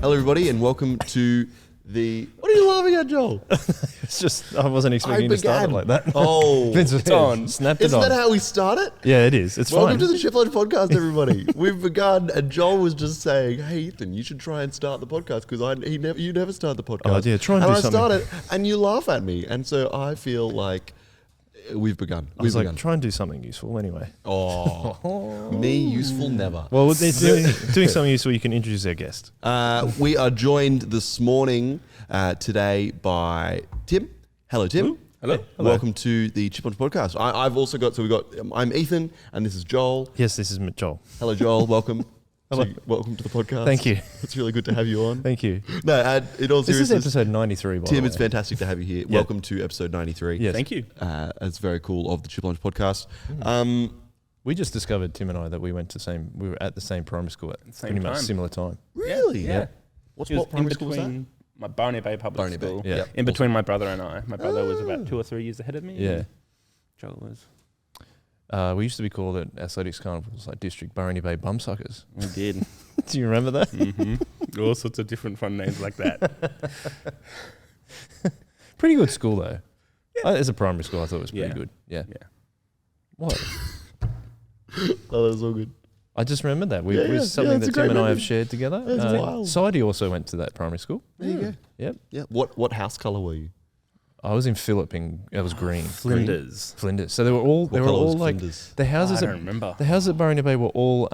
Hello, everybody, and welcome to the... What are you laughing at, Joel? It's just, I wasn't expecting to start it like that. Oh, Vince was on. Snapped it isn't on. that how we start it? Yeah, it is. It's Welcome fine. to the Chip Lunch Podcast, everybody. We've begun, and Joel was just saying, "Hey, Ethan, you should try and start the podcast because you never start the podcast." Oh, yeah, try and do something. I started, and you laugh at me, and so I feel like we've begun. I was like, try and do something useful anyway. Oh, me useful never. Well, doing something useful, you can introduce our guest. We are joined this morning, today, by Tim. Hello, Tim. Hello. Welcome to the Chip Lunch Podcast. I've also got, I'm Ethan, and this is Joel. Yes, this is Joel. Hello, Joel. Welcome. Hello. Welcome to the podcast. Thank you. It's really good to have you on. Thank you. No, in all This is seriousness, episode 93, by Tim, the way. it's fantastic to have you here. Yeah. Welcome to episode 93. Yes. Thank you. It's very cool of the Chip Lunch Podcast. We just discovered, Tim and I, that we were at the same primary school at Same pretty much time. similar time. Really? Yeah. What He was in primary school was that? between my Barney Bay Public Barney Bay. School. Yeah. Yep. In between my brother and I. My brother was about 2 or 3 years ahead of me. Yeah. and Joel was. We used to be called at athletics carnivals like District Barony Bay Bumsuckers. We did. Do you remember that? All sorts of different fun names like that. Pretty good school, though. As a primary school, I thought it was pretty Yeah. good. Yeah. Yeah. What? Oh, that was all good. I just remembered that. Yeah, yeah. Was something It's a that Tim great and I have memory. shared together. That's wild. Sidey also went to that primary school. There you go. Yep. Yeah. What house colour were you? I was in Phillip it was green. Flinders. Flinders. So they were all What colour was like Flinders? the houses I don't at remember. the houses at Barony Bay were all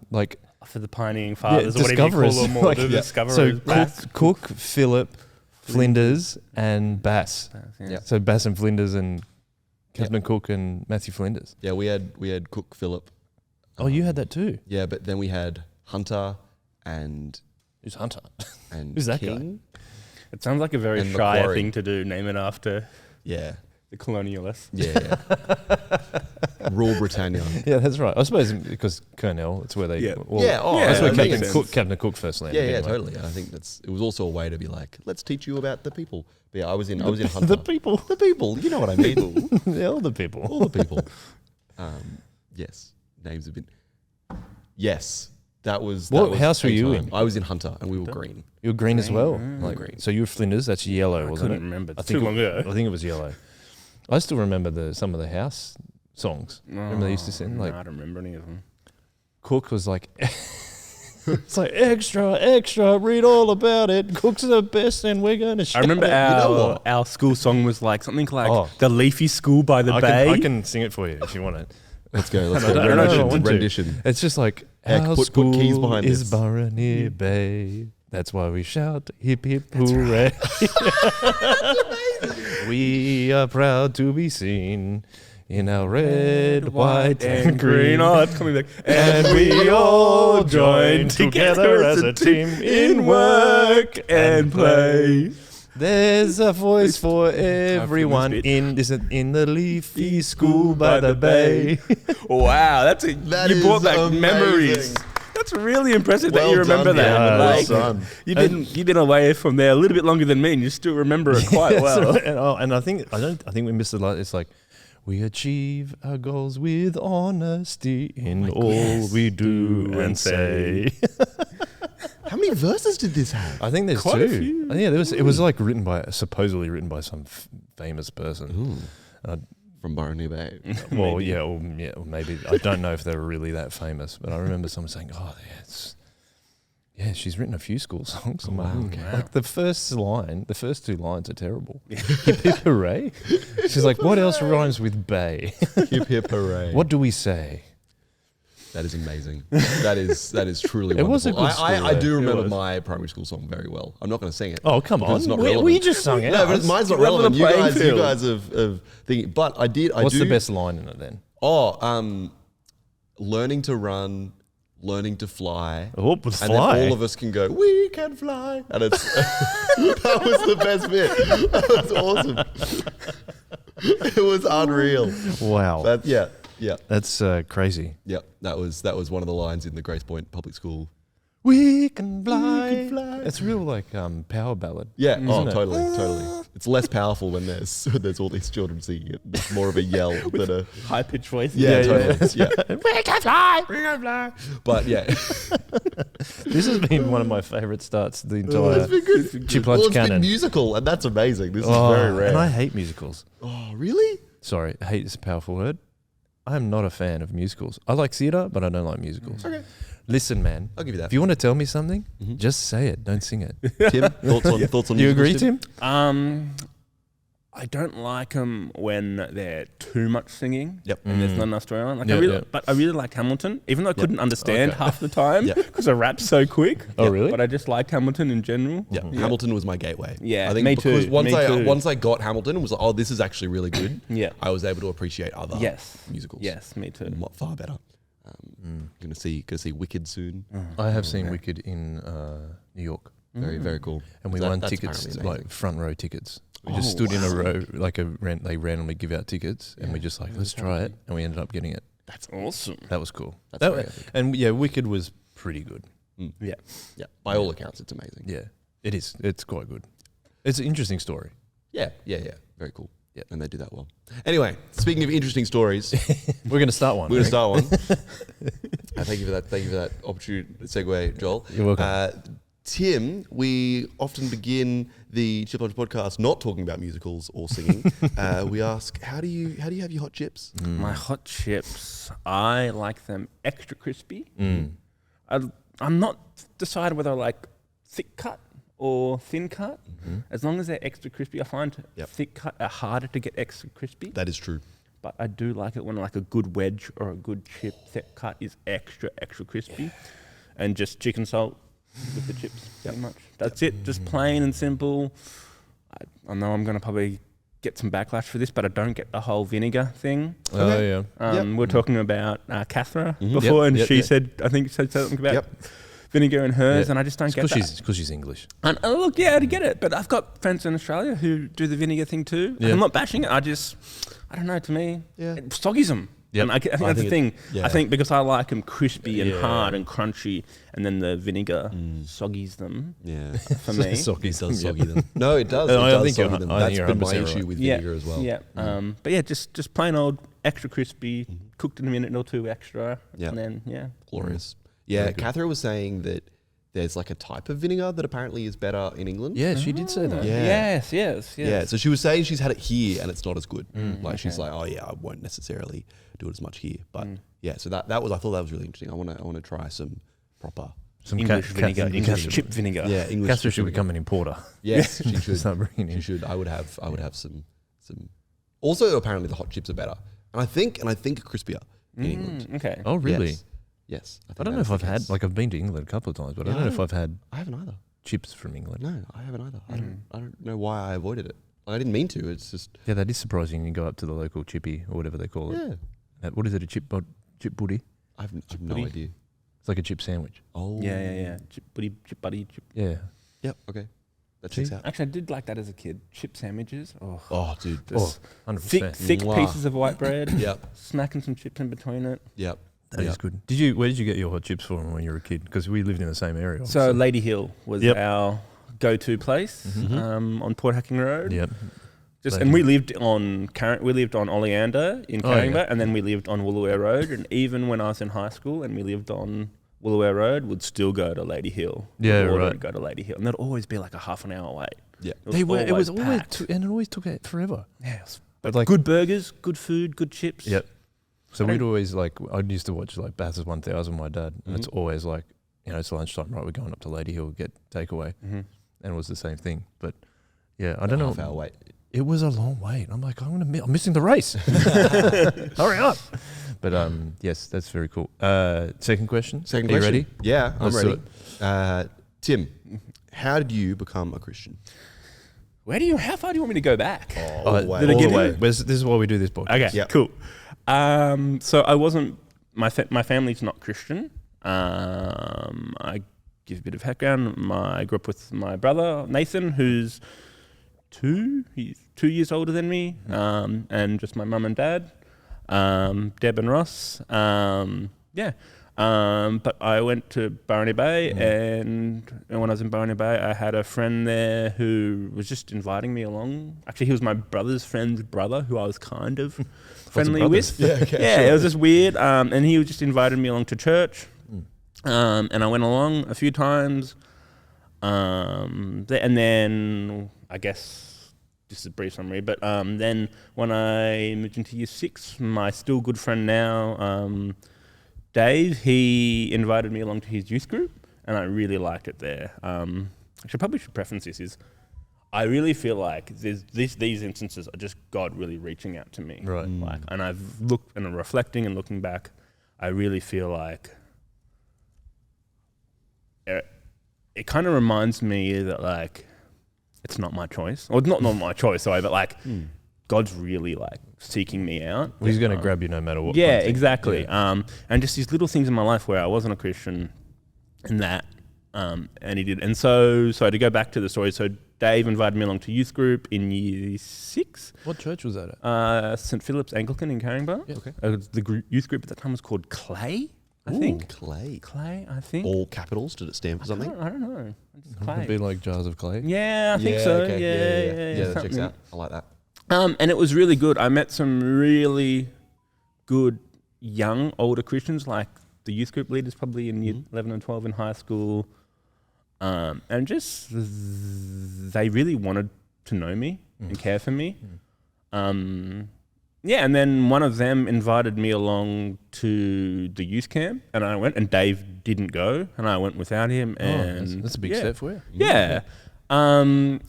like For the pioneering fathers, or whatever you discoverers. call them, or Like, the yeah. discoverers. So Bass. Cook, Phillip, Flinders, and Bass. Yeah. Yeah. So Bass and Flinders and Captain Cook and Matthew Flinders. Yeah, we had Cook, Phillip. Oh, you had that too. Yeah, but then we had Hunter and Who's Hunter? Who's that guy? King? It sounds like a very And shy Macquarie. thing to do, name it after Yeah, the colonialists. yeah. Rule Britannia. Yeah, that's right. I suppose because Cornell, it's where they. Yeah. Well, Yeah, oh, that's where that makes Captain Cook first landed. Yeah, yeah, anyway. totally. And I think it was also a way to be like, let's teach you about the people. But yeah, I was in Hunter. The people. The people, you know what I mean. The older people. All the people. Yes, names have been. Yes, that was. What that was house were a you time. in? I was in Hunter, and we were green. You were green as well. Like green. So you were Flinders. That's yellow, I wasn't couldn't it? remember. I It's think too long ago. I think it was yellow. I still remember some of the house songs. Remember they used to sing like I don't remember any of them. Cook was like, it's like extra, read all about it. Cook's the best, and we're gonna. I remember know our school song was like something like Oh. "The Leafy School by the Bay." I can sing it for you if you want it. Let's go. Let's I go. don't know if I want to. Rendition. It's just like Heck, our put school keys behind is this. Barony Bay. That's why we shout hip hip hooray. We are proud to be seen in our red, white, and green. Oh, it's coming back. And we all join together as a team in work and play. There's a voice for everyone bit. in the leafy school by the bay. Wow, That you brought is back amazing. memories. That's really impressive that Well you remember done, that. yeah, well Like, done. you've been away from there a little bit longer than me, and you still remember it quite well. And I think we missed a lot. It's like we achieve our goals with honesty in all we do and say. How many verses did this have? I think there's Quite a two. few. I think it was like supposedly written by some famous person. From Barony Bay. Well, or maybe I don't know if they were really that famous, but I remember someone saying, "Oh, yeah, she's written a few school songs." I'm like, okay. Like the first two lines are terrible. Hip hip hooray. She's like, "What else rhymes with bay? Hip hip hooray. What do we say?" That is amazing. That is truly It wonderful. was a good school, I do though. remember It was. my primary school song very well. I'm not going to sing it. Oh, come because on! It's not we relevant. just sung it. No, but mine's not Level relevant. the You playing guys field. have thinking. But I do. What's the best line in it then? Learning to run, learning to fly. Oh, with And fly. then all of us can go, we can fly. And it's that was the best bit. That was awesome. It was unreal. Wow, Yeah. that's crazy. Yeah. That was one of the lines in the Grace Point Public School We can fly. We can fly. It's real like power ballad. Yeah. Isn't Oh, it? totally. It's less powerful when there's all these children singing it. It's more of a yell than a. High pitched voice. Yeah, totally. Yeah. We can fly. We can fly. But yeah. This has been one of my favourite starts. The It's entire been good. Chip Well, Lunch it's been Cannon. musical, and that's amazing. This is Oh, very rare. and I hate musicals. Oh, really? Sorry, hate is a powerful word. I am not a fan of musicals. I like theatre, but I don't like musicals. Okay. Listen, man. I'll give you that. If you want to tell me something, Mhm. just say it. Don't sing it. Tim, thoughts on Do you musicals, agree, Tim? I don't like them when they're too much singing. Yep. And there's not enough storyline. Like Yeah. But I really liked Hamilton, even though I couldn't understand Okay. half the time Yeah. because the rap's so quick. Oh, really? But I just liked Hamilton in general. Yeah, Hamilton was my gateway. Yeah, I think me because too, once me too. once I got Hamilton and was like, oh, this is actually really good. Yeah. I was able to appreciate other Yes. musicals. Yes, me too. Far better. Gonna see Wicked soon. I have seen Wicked in New York, Very cool. and we That- won that's tickets, apparently amazing. like front row tickets. We just Oh, stood in a row, like they randomly give out tickets, and we just like, let's try it, and we ended up getting it. That's awesome. That was cool. That's That very wa- epic. and yeah, Wicked was pretty good. Yeah. Yeah, by all accounts, it's amazing. Yeah, it is. It's quite good. It's an interesting story. Yeah. Very cool. Yeah, and they do that well. Anyway, speaking of interesting stories, We're going to start one. we're gonna right? start one. Thank you for that. Thank you for that opportune segue, Joel. You're welcome. Tim, we often begin the Chip Lunch podcast not talking about musicals or singing. We ask, how do you have your hot chips? My hot chips, I like them extra crispy. Mm. I'm not decided whether I like thick cut or thin cut. As long as they're extra crispy, I find Yep. thick cut are harder to get extra crispy. That is true. But I do like it when like a good wedge or a good chip thick cut is extra crispy, and just chicken salt with the chips. Pretty much. That's it. Just plain and simple. I know I'm gonna probably get some backlash for this, but I don't get the whole vinegar thing. Oh, Okay. yeah. We're talking about Cathra Mhm. before, Yep, and yep, she yep. said, I think she said something about Yep. vinegar in hers, Yeah. and I just don't It's get that. because she's English. And look, yeah, I get it, but I've got friends in Australia who do the vinegar thing too. And Yeah. I'm not bashing it. I don't know. To me, Yeah. it soggies them. Yep. And I think I that's the think thing. yeah. I think because I like them crispy and Yeah. hard and crunchy, and then the vinegar soggies them Yeah. for me. Soggy, It does yeah. soggy them. No, it does. No, It I does think you're- soggy them. I That's think you're been my 100% issue right. with Yeah, vinegar as well. Yeah. But yeah, just plain old extra crispy, cooked in a minute or two extra, Yeah. and then yeah. Glorious. Yeah, Very good. Catherine was saying that there's like a type of vinegar that apparently is better in England. Yeah, she did say that. Yeah. Yes. Yeah, so she was saying she's had it here and it's not as good. Like she's okay. like, oh yeah, I won't necessarily do it as much here. But yeah, so that was I thought that was really interesting. I want to try some proper. Some English vinegar, Catherine- English Catherine- chip vinegar. Yeah, English. Catherine should vinegar. become an importer. Yes, she should. Start bringing She in. should. I would have some. Also, apparently the hot chips are better, and I think crispier in England. Okay. Oh, really? Yes. I don't know if I've had, like, I've been to England a couple of times, but I Yeah, don't know I if I've had I haven't either. chips from England. No, I haven't either. I don't know why I avoided it. I didn't mean to. It's just Yeah, that is surprising. You go up to the local chippy or whatever they call it. yeah. What is it? A chip buddy? I've no buddy? idea. It's like a chip sandwich. Oh. Yeah. Chip buddy. Yeah. Yep. Okay. That checks See? out. Actually, I did like that as a kid. Chip sandwiches. Oh, Oh, dude. just 100%. thick Mwah. pieces of white bread. Yep. Smacking some chips in between it. Yep. That is Yep. good. Where did you get your hot chips from when you were a kid? Because we lived in the same area. So obviously. Lady Hill was Yep. our go-to place on Port Hacking Road. Yep. And we lived on Oleander in Oh, yeah. Caringbah, and then we lived on Woolooware Road. And even when I was in high school and we lived on Woolooware Road, would still go to Lady Hill. Yeah, We'd order right. and go to Lady Hill, and that'd always be like a half an hour wait. Yeah. It was always packed. and it always took it forever. Yes, But like, good burgers, good food, good chips. Yep. So I we'd don't- always like, I used to watch like Bathurst 1000, my dad, and it's always like, it's lunchtime, right? We're going up to Lady Hill, get takeaway, and it was the same thing. But yeah, I don't know. Half hour wait. It was a long wait. I'm like, I'm missing the race. Hurry up. But yes, that's very cool. Second question. Second Are you question. ready? Yeah, I'm Let's do ready. Tim, how did you become a Christian? How far do you want me to go back? All the way. did I all get the it? way. This is why we do this podcast. Okay, Yep. cool. So I wasn't. My family's not Christian. I give a bit of background. I grew up with my brother Nathan, who's He's 2 years older than me, and just my mum and dad, Deb and Ross. But I went to Barony Bay, and when I was in Barony Bay, I had a friend there who was just inviting me along. Actually, he was my brother's friend's brother, who I was kind of friendly with. Yeah, okay, yeah, sure. it was just weird. And he just invited me along to church, and I went along a few times. And then I guess this is a brief summary, but then when I moved into year 6, my still good friend now, Dave, he invited me along to his youth group, and I really liked it there. Actually, I probably should preference this is, I really feel like these instances are just God really reaching out to me. Right. Like, and I've looked and I'm reflecting and looking back, I really feel like it kind of reminds me that like it's not my choice, or not my choice, sorry, but like God's really like seeking me out. Well, he's going to grab you no matter what. Yeah, kind of thing. exactly. Yeah. And just these little things in my life where I wasn't a Christian, and that, and he did. And so to go back to the story, so Dave invited me along to youth group in year 6. What church was that at? St Philip's Anglican in Caringbah. Yeah, okay. The youth group at that time was called Clay, I think. Clay. Clay, I think. All capitals? Did it stand for something? I don't know. Just It'd Clay. be like jars of clay. Yeah, I think so. okay. Yeah, that checks something. out. I like that. And it was really good. I met some really good young, older Christians, like the youth group leaders probably in year 11 and 12 in high school. And just, they really wanted to know me and care for me. Yeah, and then one of them invited me along to the youth camp, and I went, and Dave didn't go, and I went without him. And that's a big step for you. Yeah. And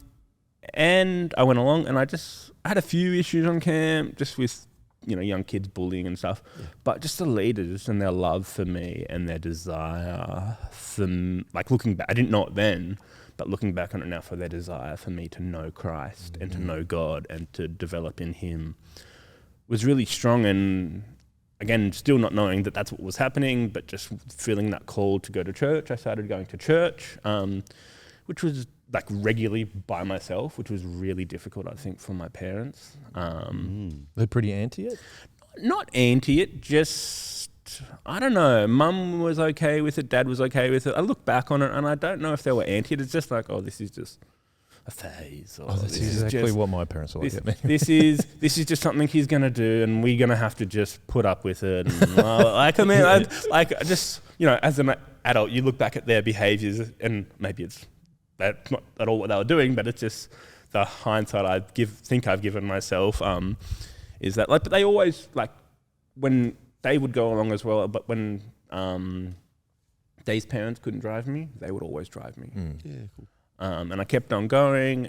I went along, and I had a few issues on camp, just with, young kids bullying and stuff. Yeah. But just the leaders and their love for me and their desire for, like, looking back, I didn't know it then, but looking back on it now, for their desire for me to know Christ and to know God and to develop in Him was really strong. And again, still not knowing that that's what was happening, but just feeling that call to go to church. I started going to church, which was like regularly by myself, which was really difficult, I think, for my parents. They're pretty anti it? Not anti it, just, I don't know. Mum was okay with it, Dad was okay with it. I look back on it and I don't know if they were anti it. It's just like, oh, this is just a phase. Or That's this exactly is just, what my parents were like at me. this is just something he's gonna do, and we're gonna have to just put up with it. And, as an adult, you look back at their behaviours, and maybe that's not at all what they were doing, but it's just the hindsight think I've given myself. Is that like? But they always, like, when they would go along as well. But when Dave's parents couldn't drive me, they would always drive me. Yeah, cool. And I kept on going,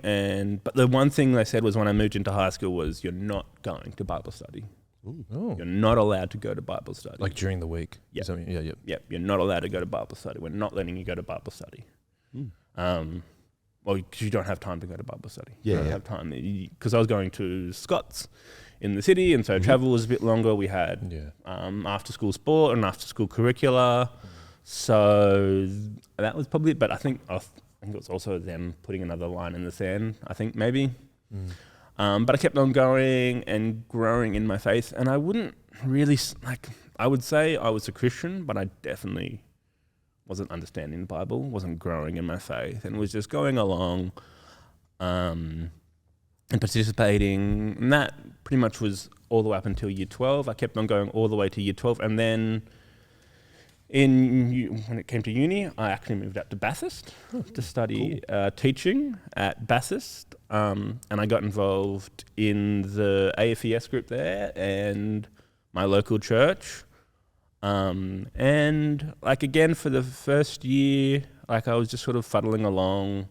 but the one thing they said was, when I moved into high school, was you're not going to Bible study. Oh. You're not allowed to go to Bible study. Like during the week? Yep. Yeah. Yep, you're not allowed to go to Bible study. We're not letting you go to Bible study. Well, because you don't have time to go to Bible study. You don't have time. Because I was going to Scott's in the city, and so travel was a bit longer. We had after-school sport and after-school curricula. So that was probably it. But I think it was also them putting another line in the sand, I think, maybe. But I kept on going and growing in my faith, and I wouldn't really, I would say I was a Christian, but I definitely wasn't understanding the Bible, wasn't growing in my faith, and was just going along and participating. And that pretty much was all the way up until year 12. I kept on going all the way to year 12, and then when it came to uni, I actually moved out to Bathurst to study teaching at Bathurst, and I got involved in the AFES group there and my local church. And like, again, for the first year, like, I was just sort of fuddling along,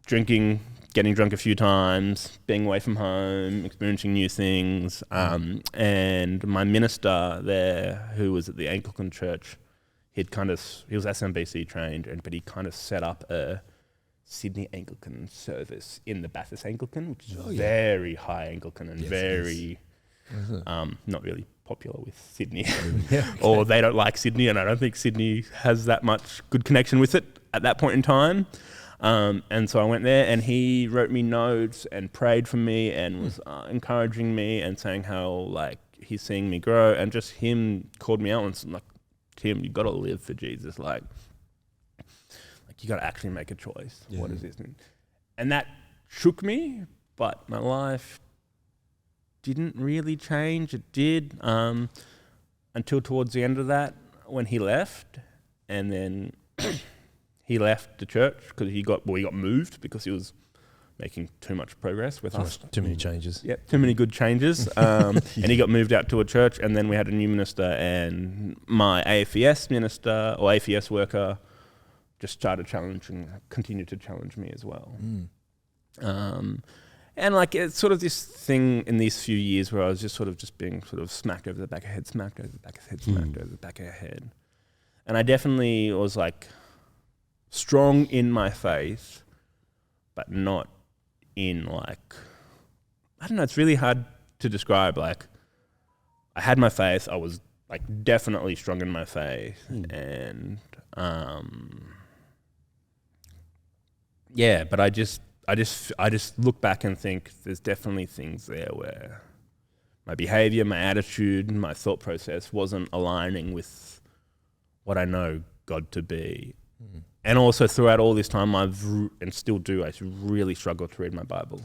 drinking, getting drunk a few times, being away from home, experiencing new things. And my minister there, who was at the Anglican church, he was SMBC trained, but he kind of set up a Sydney Anglican service in the Bathurst Anglican, which is very high Anglican and very, not really popular with Sydney. Or they don't like Sydney, and I don't think Sydney has that much good connection with it at that point in time. And so I went there, and he wrote me notes and prayed for me and was encouraging me and saying how, like, he's seeing me grow, and just him called me out and like, Tim, you got to live for Jesus. Like you got to actually make a choice. Yeah. What is this? And that shook me, but my life didn't really change. It did until towards the end of that when he left, and then he left the church because he got moved because he was making too much progress with us. Too many changes. Yep, too many good changes. And he got moved out to a church, and then we had a new minister, and my AFES minister or AFES worker just started continued to challenge me as well. And like it's sort of this thing in these few years where I was just being smacked over the back of the head, smacked over the back of the head, smacked over the back of the head. And I definitely was like strong in my faith, but not in like, I don't know, it's really hard to describe. Like I had my faith, I was like definitely strong in my faith, and yeah, but I just look back and think there's definitely things there where my behavior, my attitude, my thought process wasn't aligning with what I know God to be. And also throughout all this time, and still do, I really struggle to read my Bible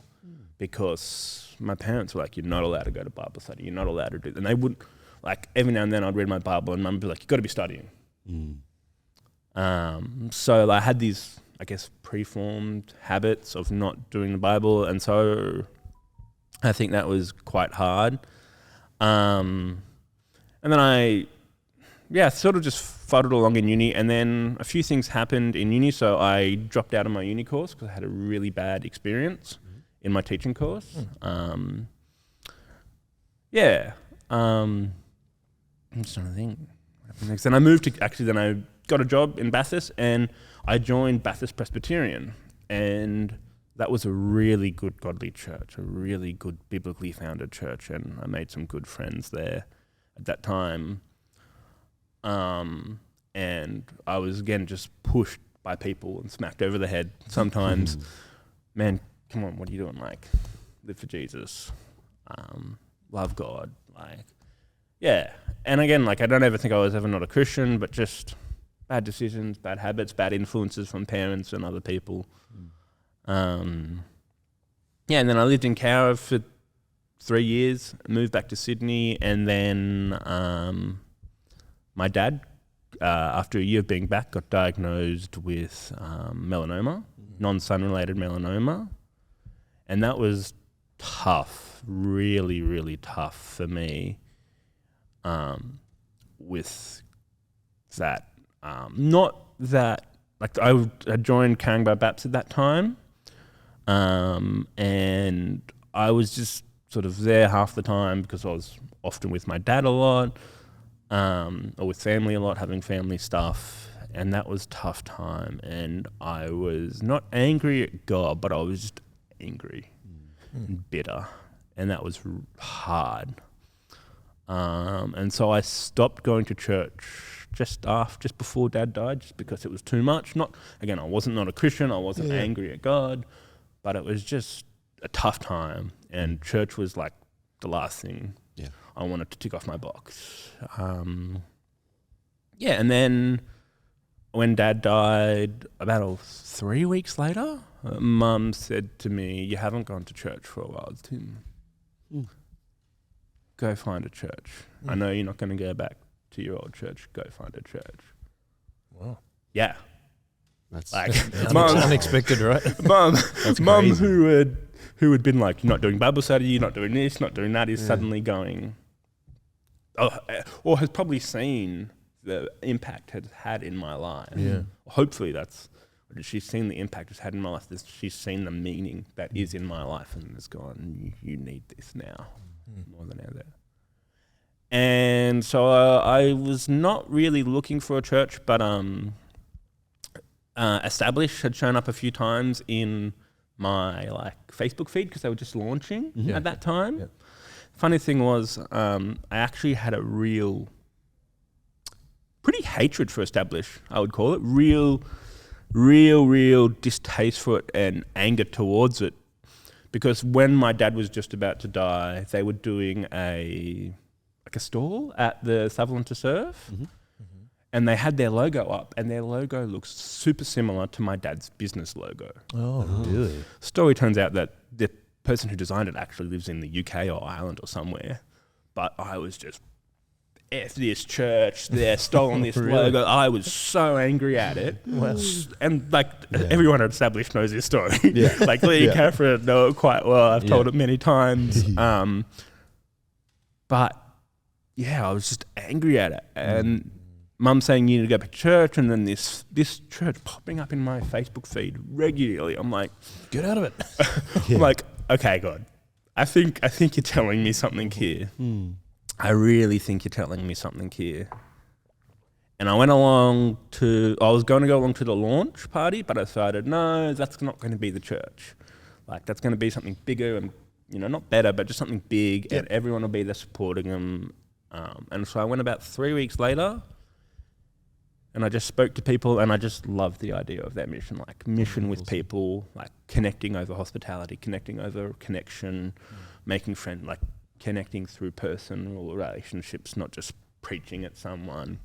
because my parents were like, you're not allowed to go to Bible study. You're not allowed to do, and they wouldn't, like every now and then I'd read my Bible and Mum would be like, you got to be studying. So I had these, I guess, preformed habits of not doing the Bible, and so I think that was quite hard. And then I sort of just fuddled along in uni, and then a few things happened in uni, so I dropped out of my uni course because I had a really bad experience in my teaching course. I'm just trying to think what happened next. Then I moved to, then I got a job in Bathurst, and I joined Bathurst Presbyterian, and that was a really good godly church, a really good biblically founded church, and I made some good friends there at that time. And I was again just pushed by people and smacked over the head sometimes. Man, come on, what are you doing? Like, live for Jesus, love God, like, yeah. And again, like, I don't ever think I was ever not a Christian, but just bad decisions, bad habits, bad influences from parents and other people. And then I lived in Cowra for 3 years, moved back to Sydney, and then my dad, after a year of being back, got diagnosed with melanoma, non-sun related melanoma. And that was tough, really, really tough for me with that. Not that, like I joined Caringbah Baptist at that time, and I was just sort of there half the time because I was often with my dad a lot, or with family a lot, having family stuff, and that was a tough time. And I was not angry at God, but I was just angry and bitter, and that was hard. And so I stopped going to church just before Dad died, just because it was too much. Not, again, I wasn't not a Christian, I wasn't angry at God, but it was just a tough time, and church was like the last thing I wanted to tick off my box. And then when Dad died, about 3 weeks later, Mum said to me, you haven't gone to church for a while, Tim. Go find a church. I know you're not going to go back to your old church. Go find a church. Wow. Yeah. That's like unexpected, right? Mum who had been like, you're not doing Bible study, you're not doing this, not doing that, is suddenly going, or has probably seen the impact it's had in my life. Yeah. Hopefully that's, she's seen the impact it's had in my life. She's seen the meaning that is in my life and has gone, you need this now more than ever. And so I was not really looking for a church, but Established had shown up a few times in my like Facebook feed because they were just launching at that time. Yeah. Funny thing was, I actually had a real, pretty hatred for Established, I would call it. Real distaste for it and anger towards it. Because when my dad was just about to die, they were doing a stall at the Sutherland to Serve. and they had their logo up, and their logo looks super similar to my dad's business logo. Oh, really? Story turns out that the person who designed it actually lives in the UK or Ireland or somewhere, but I was just, F this church, they're stolen this Really? logo. I was so angry at it. Well, And like everyone at Established knows this story. Yeah. Like Lee and Catherine know it quite well. I've told Yeah. it many times. But yeah, I was just angry at it. And Mum saying you need to go to church, and then this church popping up in my Facebook feed regularly. I'm like, get out of it. I'm like, okay, God, I think you're telling me something here. I really think you're telling me something here. And I was going to go along to the launch party, but I decided, no, that's not going to be the church. Like, that's going to be something bigger and, not better, but just something big, and everyone will be there supporting them. And so I went about 3 weeks later, and I just spoke to people, and I just loved the idea of that mission, like mission with people, like connecting over hospitality, connecting over connection, making friends, like connecting through personal relationships, not just preaching at someone.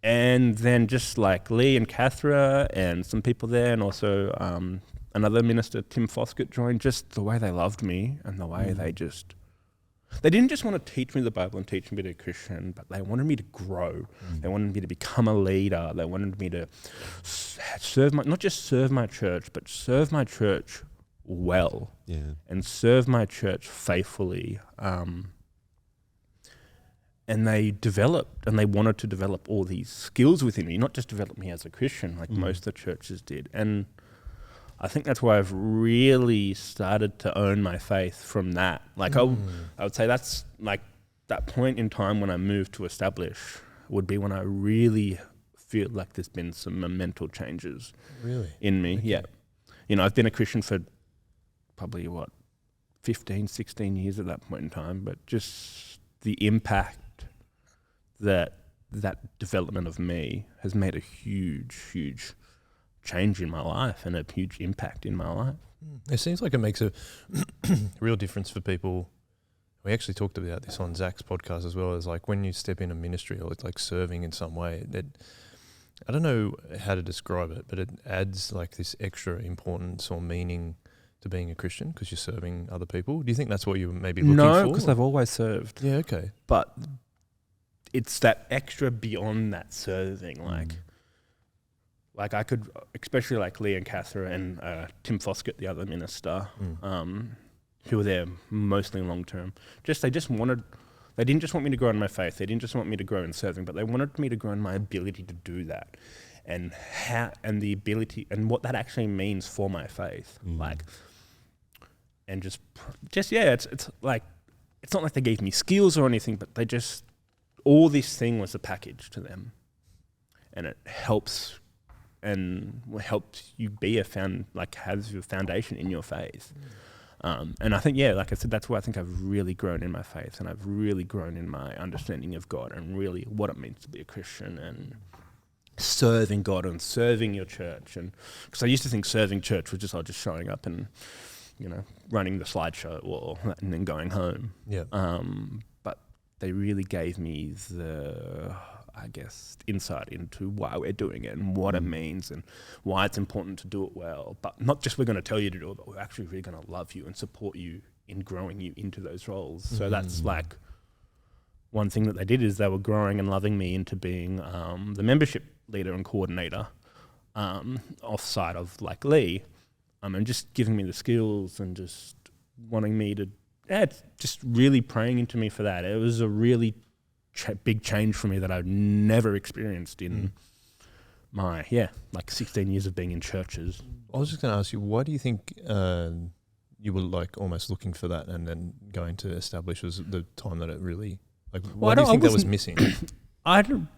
And then just like Lee and Cathra and some people there, and also another minister, Tim Foskett, joined, just the way they loved me and the way they didn't just want to teach me the Bible and teach me to be a Christian, but they wanted me to grow. They wanted me to become a leader. They wanted me to not just serve my church, but serve my church well. Yeah. And serve my church faithfully. And they developed, and they wanted to develop all these skills within me, not just develop me as a Christian like most of the churches did. And I think that's why I've really started to own my faith from that. Like I would say that's like that point in time when I moved to Establish would be when I really feel like there's been some mental changes in me. Okay. Yeah. I've been a Christian for probably 15, 16 years at that point in time, but just the impact that development of me has made a huge change in my life and a huge impact in my life. It seems like it makes a real difference for people. We actually talked about this on Zach's podcast as well, as like when you step into ministry or it's like serving in some way, that I don't know how to describe it, but it adds like this extra importance or meaning to being a Christian because you're serving other people. Do you think that's what you may be looking for? No, because I've always served. Yeah, okay. But it's that extra beyond that serving, like I could, especially like Lee and Cathra and Tim Foskett, the other minister, who were there mostly long term. They didn't just want me to grow in my faith. They didn't just want me to grow in serving, but they wanted me to grow in my ability to do that, and the ability and what that actually means for my faith. It's like, it's not like they gave me skills or anything, but they just, all this thing was a package to them, and it helps you be has your foundation in your faith. And I think, like I said, that's why I think I've really grown in my faith, and I've really grown in my understanding of God and really what it means to be a Christian and serving God and serving your church. And because I used to think serving church was just showing up and, running the slideshow and then going home. Yeah. But they really gave me the, insight into why we're doing it and what it means and why it's important to do it well. But not just we're going to tell you to do it, but we're actually really going to love you and support you in growing you into those roles. So that's like one thing that they did is they were growing and loving me into being the membership leader and coordinator off-side of like Lee, and just giving me the skills and just wanting me to, just really praying into me for that. It was a really big change for me that I'd never experienced in my 16 years of being in churches. I was just going to ask you, why do you think you were like almost looking for that, and then going to Establish was the time that it really, like, why do you think that was missing?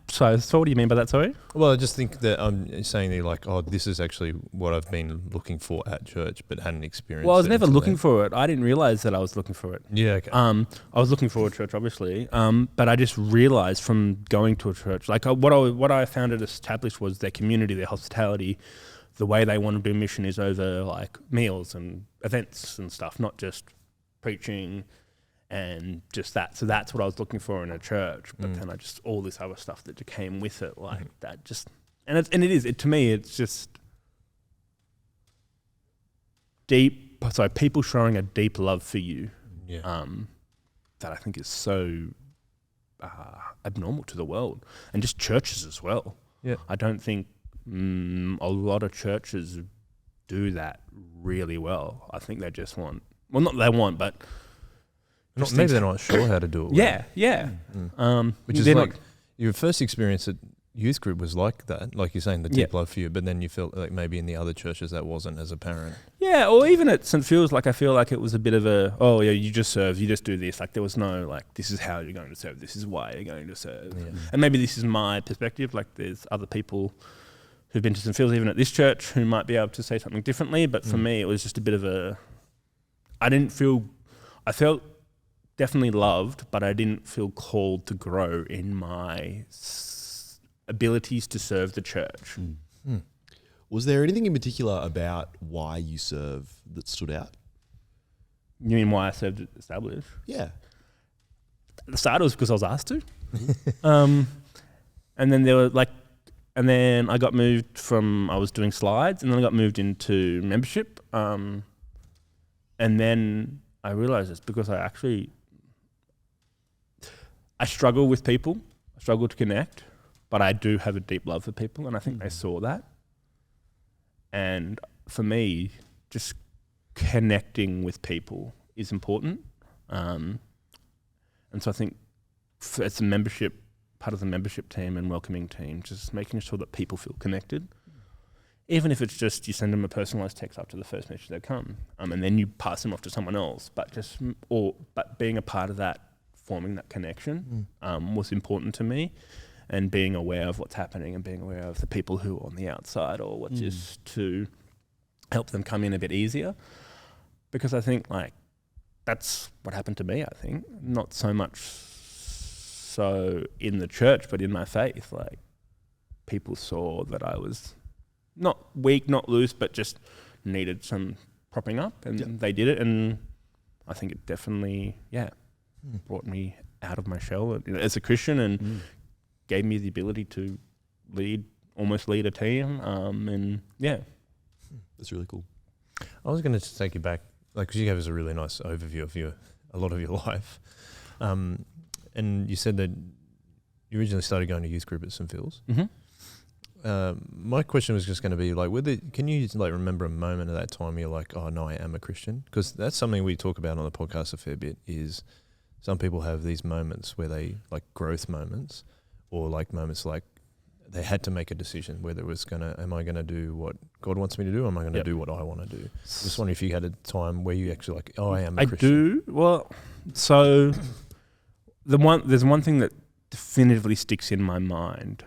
So what do you mean by that, sorry? Well, I just think that I'm saying that you're like, this is actually what I've been looking for at church, but hadn't experienced. Well, I was never looking for it. I didn't realize that I was looking for it. Yeah, okay. I was looking for a church, obviously, but I just realized from going to a church, like what I found at Established was their community, their hospitality. The way they want to do mission is over like meals and events and stuff, not just preaching. and just that. So that's what I was looking for in a church. But then I just all this other stuff that came with it, like that. Just and to me, it's just deep. So people showing a deep love for you, that I think is so abnormal to the world, and just churches as well. Yeah. I don't think a lot of churches do that really well. I think they just want, well, not they want, but maybe they're not sure how to do it. Which is like your first experience at youth group was like that, like you're saying, the deep love for you, but then you felt like maybe in the other churches that wasn't as apparent. Yeah, or even at St. Phil's, like I feel like it was a bit of a, oh yeah, you just serve, you just do this. Like there was no like, this is how you're going to serve, this is why you're going to serve. Yeah. And maybe this is my perspective, like there's other people who've been to St. Phil's even at this church who might be able to say something differently, but for me it was just a bit of a, I felt definitely loved, but I didn't feel called to grow in my abilities to serve the church. Was there anything in particular about why you serve that stood out? You mean why I served at Established? Yeah. At the start it was because I was asked to. And then and then I got moved from, I was doing slides, and then I got moved into membership. And then I realized it's because I struggle with people, I struggle to connect, but I do have a deep love for people, and I think they saw that. And for me, just connecting with people is important. And so I think as a membership, part of the membership team and welcoming team, just making sure that people feel connected. Even if it's just you send them a personalised text after the first message they come, and then you pass them off to someone else. But being a part of that, forming that connection, was important to me. And being aware of what's happening and being aware of the people who are on the outside or what just to help them come in a bit easier. Because I think like that's what happened to me, I think. Not so much so in the church, but in my faith. Like people saw that I was not weak, not loose, but just needed some propping up, and they did it. And I think it definitely, brought me out of my shell as a Christian and gave me the ability to almost lead a team, That's really cool. I was going to take you back, like, because you gave us a really nice overview of a lot of your life, and you said that you originally started going to youth group at St. Phil's. My question was just going to be like, can you like remember a moment at that time you're like, oh no, I am a Christian? Because that's something we talk about on the podcast a fair bit. Is some people have these moments where they like growth moments. Or like moments like they had to make a decision whether it was am I going to do what God wants me to do, or am I going to do what I want to do? Just wondering if you had a time where you actually like, oh, I am a Christian. I do. Well, so there's one thing that definitively sticks in my mind,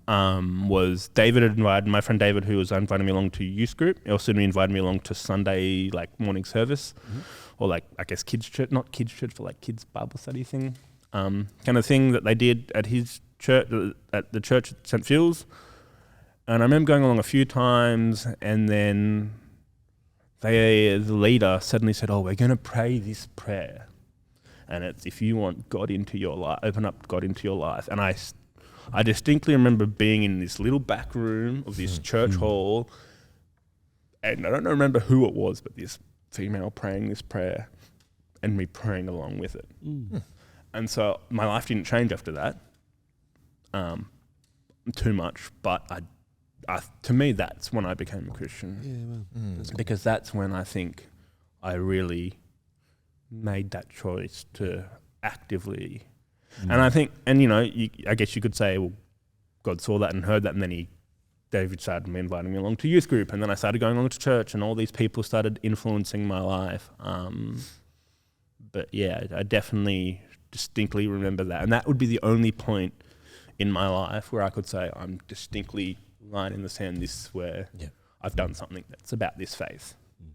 was David had invited, my friend David, who was inviting me along to youth group, he also invited me along to Sunday like morning service, or like I guess kids church, not kids church, but like kids Bible study thing, kind of thing that they did at his church, at the church at St. Phil's. And I remember going along a few times, and then the leader suddenly said, oh, we're going to pray this prayer, and it's if you want God into your life, open up God into your life. And I distinctly remember being in this little back room of this church hall, and I don't remember who it was, but this female praying this prayer and me praying along with it. And so my life didn't change after that too much, but to me, that's when I became a Christian. Yeah, well, that's because that's when I think I really made that choice to actively. And I think, and you know, I guess you could say, well, God saw that and heard that, and then David started inviting me along to youth group, and then I started going along to church, and all these people started influencing my life. But yeah, I definitely distinctly remember that, and that would be the only point in my life where I could say I'm distinctly line in the sand. This is where I've done something that's about this faith.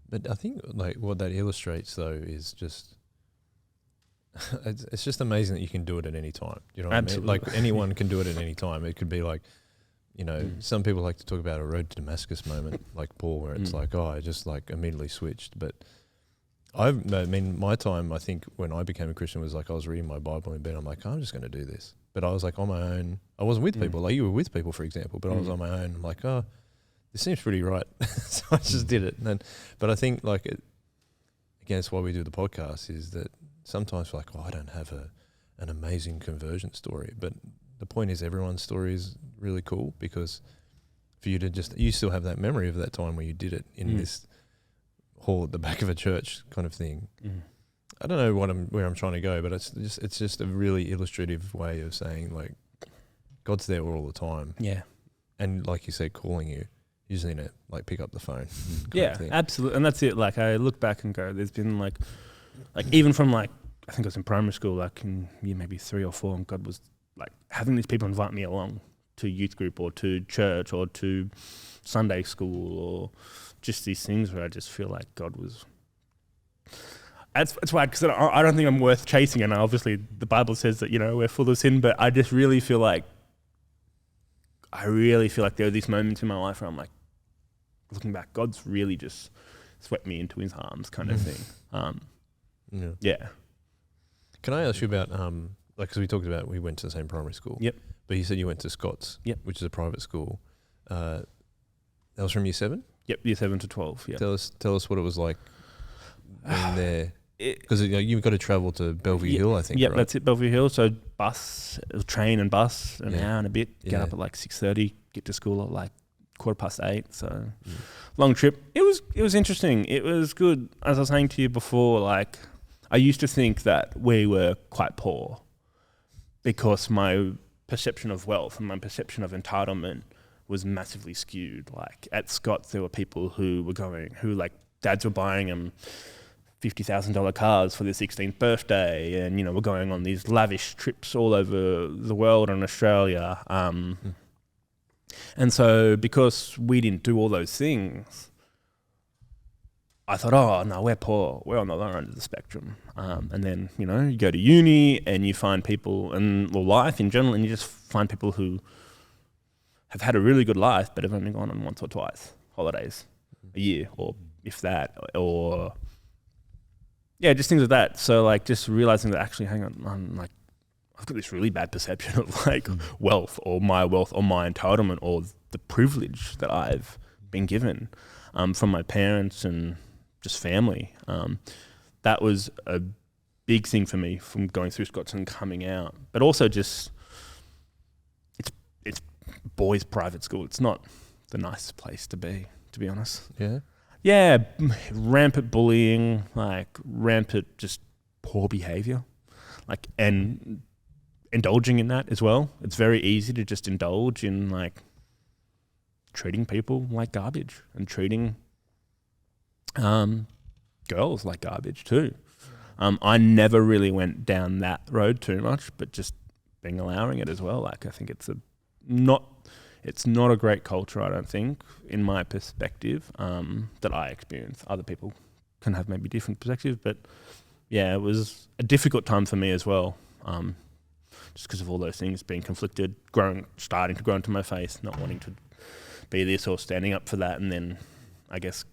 But I think like what that illustrates though is just it's just amazing that you can do it at any time. You know what Absolutely. I mean? Like anyone can do it at any time. It could be like, you know, some people like to talk about a road to Damascus moment, like Paul, where it's like, oh, I just like immediately switched. But I mean, my time, I think, when I became a Christian was like I was reading my Bible in bed. I'm like, I'm just going to do this. But I was like on my own. I wasn't with people. Like you were with people, for example, but I was on my own. I'm like, oh, this seems pretty right. So I just did it. But I think, like, again, it's why we do the podcast, is that sometimes we're like, oh, I don't have an amazing conversion story. But the point is everyone's story is really cool, because for you to you still have that memory of that time where you did it in this hall at the back of a church kind of thing. I don't know where I'm trying to go, but it's just a really illustrative way of saying, like, God's there all the time. Yeah. And like you said, calling you. You just need to, like, pick up the phone. Yeah, absolutely. And that's it. Like, I look back and go, there's been like even from, like, I think I was in primary school, like in year maybe 3 or 4, and God was like having these people invite me along to youth group or to church or to Sunday school, or just these things where I just feel like God was. It's why, because I don't think I'm worth chasing, and obviously the Bible says that, you know, we're full of sin, but I just really feel like there are these moments in my life where I'm like, looking back, God's really just swept me into his arms, kind of thing. Yeah. Can I ask you about, like, because we talked about, we went to the same primary school. Yep. But you said you went to Scott's, which is a private school. That was from year 7? Yep, year 7 to 12, yeah. Tell us what it was like being there. Because you've got to travel to Bellevue Hill, I think, Yeah, right? that's it, Bellevue Hill. So train and bus, an hour and a bit. Get up at like 6:30, get to school at like 8:15. So long trip. It was interesting. It was good. As I was saying to you before, like, I used to think that we were quite poor because my perception of wealth and my perception of entitlement was massively skewed. Like at Scott's, there were people who like dads were buying them $50,000 cars for their 16th birthday, and, you know, we're going on these lavish trips all over the world and Australia. And so because we didn't do all those things, I thought, oh, no, we're poor. We're on the lower end of the spectrum. And then, you know, you go to uni and you find people, life in general, and you just find people who have had a really good life but have only gone on once or twice holidays a year, or if that, or... yeah, just things like that. So, like, just realizing that actually, hang on, I've got this really bad perception of, like, wealth or my entitlement or the privilege that I've been given from my parents and just family. That was a big thing for me from going through Scott's and coming out. But also just, it's boys' private school. It's not the nicest place to be honest. Yeah? Yeah, rampant bullying, like rampant just poor behavior, like, and indulging in that as well. It's very easy to just indulge in, like, treating people like garbage and treating girls like garbage too. I never really went down that road too much, but just allowing it as well. Like, I think it's not a great culture, I don't think, in my perspective, that I experience. Other people can have maybe different perspectives, but yeah, it was a difficult time for me as well, just because of all those things being conflicted, starting to grow into my face, not wanting to be this or standing up for that, and then I guess